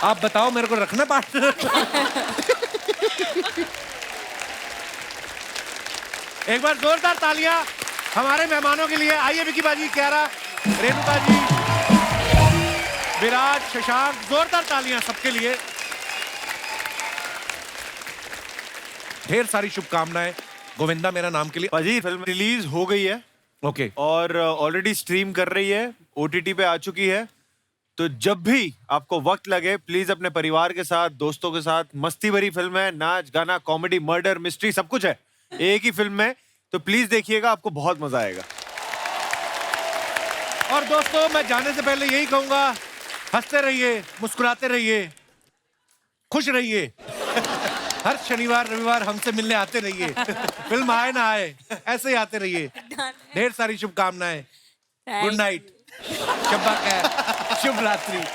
आप बताओ मेरे को रखना पार्टनर? एक बार जोरदार तालियां हमारे मेहमानों के लिए। आइए विकी बाजी, क्यारा, रेणुका जी, विराज, शशांक, जोरदार तालियां सबके लिए। ढेर सारी शुभकामनाएं गोविंदा मेरा नाम के लिए। पाजी फिल्म रिलीज हो गई है। ओके। और ऑलरेडी स्ट्रीम कर रही है, OTT पे आ चुकी है। तो जब भी आपको वक्त लगे प्लीज अपने परिवार के साथ, दोस्तों के साथ, मस्ती भरी फिल्म है, नाच गाना, कॉमेडी, मर्डर, मिस्ट्री, सब कुछ है एक ही फिल्म में। तो प्लीज देखिएगा, आपको बहुत मजा आएगा। और दोस्तों मैं जाने से पहले यही कहूंगा हंसते रहिए, मुस्कुराते रहिए, खुश रहिए। हर शनिवार रविवार हमसे मिलने आते रहिए। फिल्म आए ना आए, ऐसे ही आते रहिए। ढेर सारी शुभकामनाएं। गुड नाइट, शब्बा खैर, शुभ रात्रि।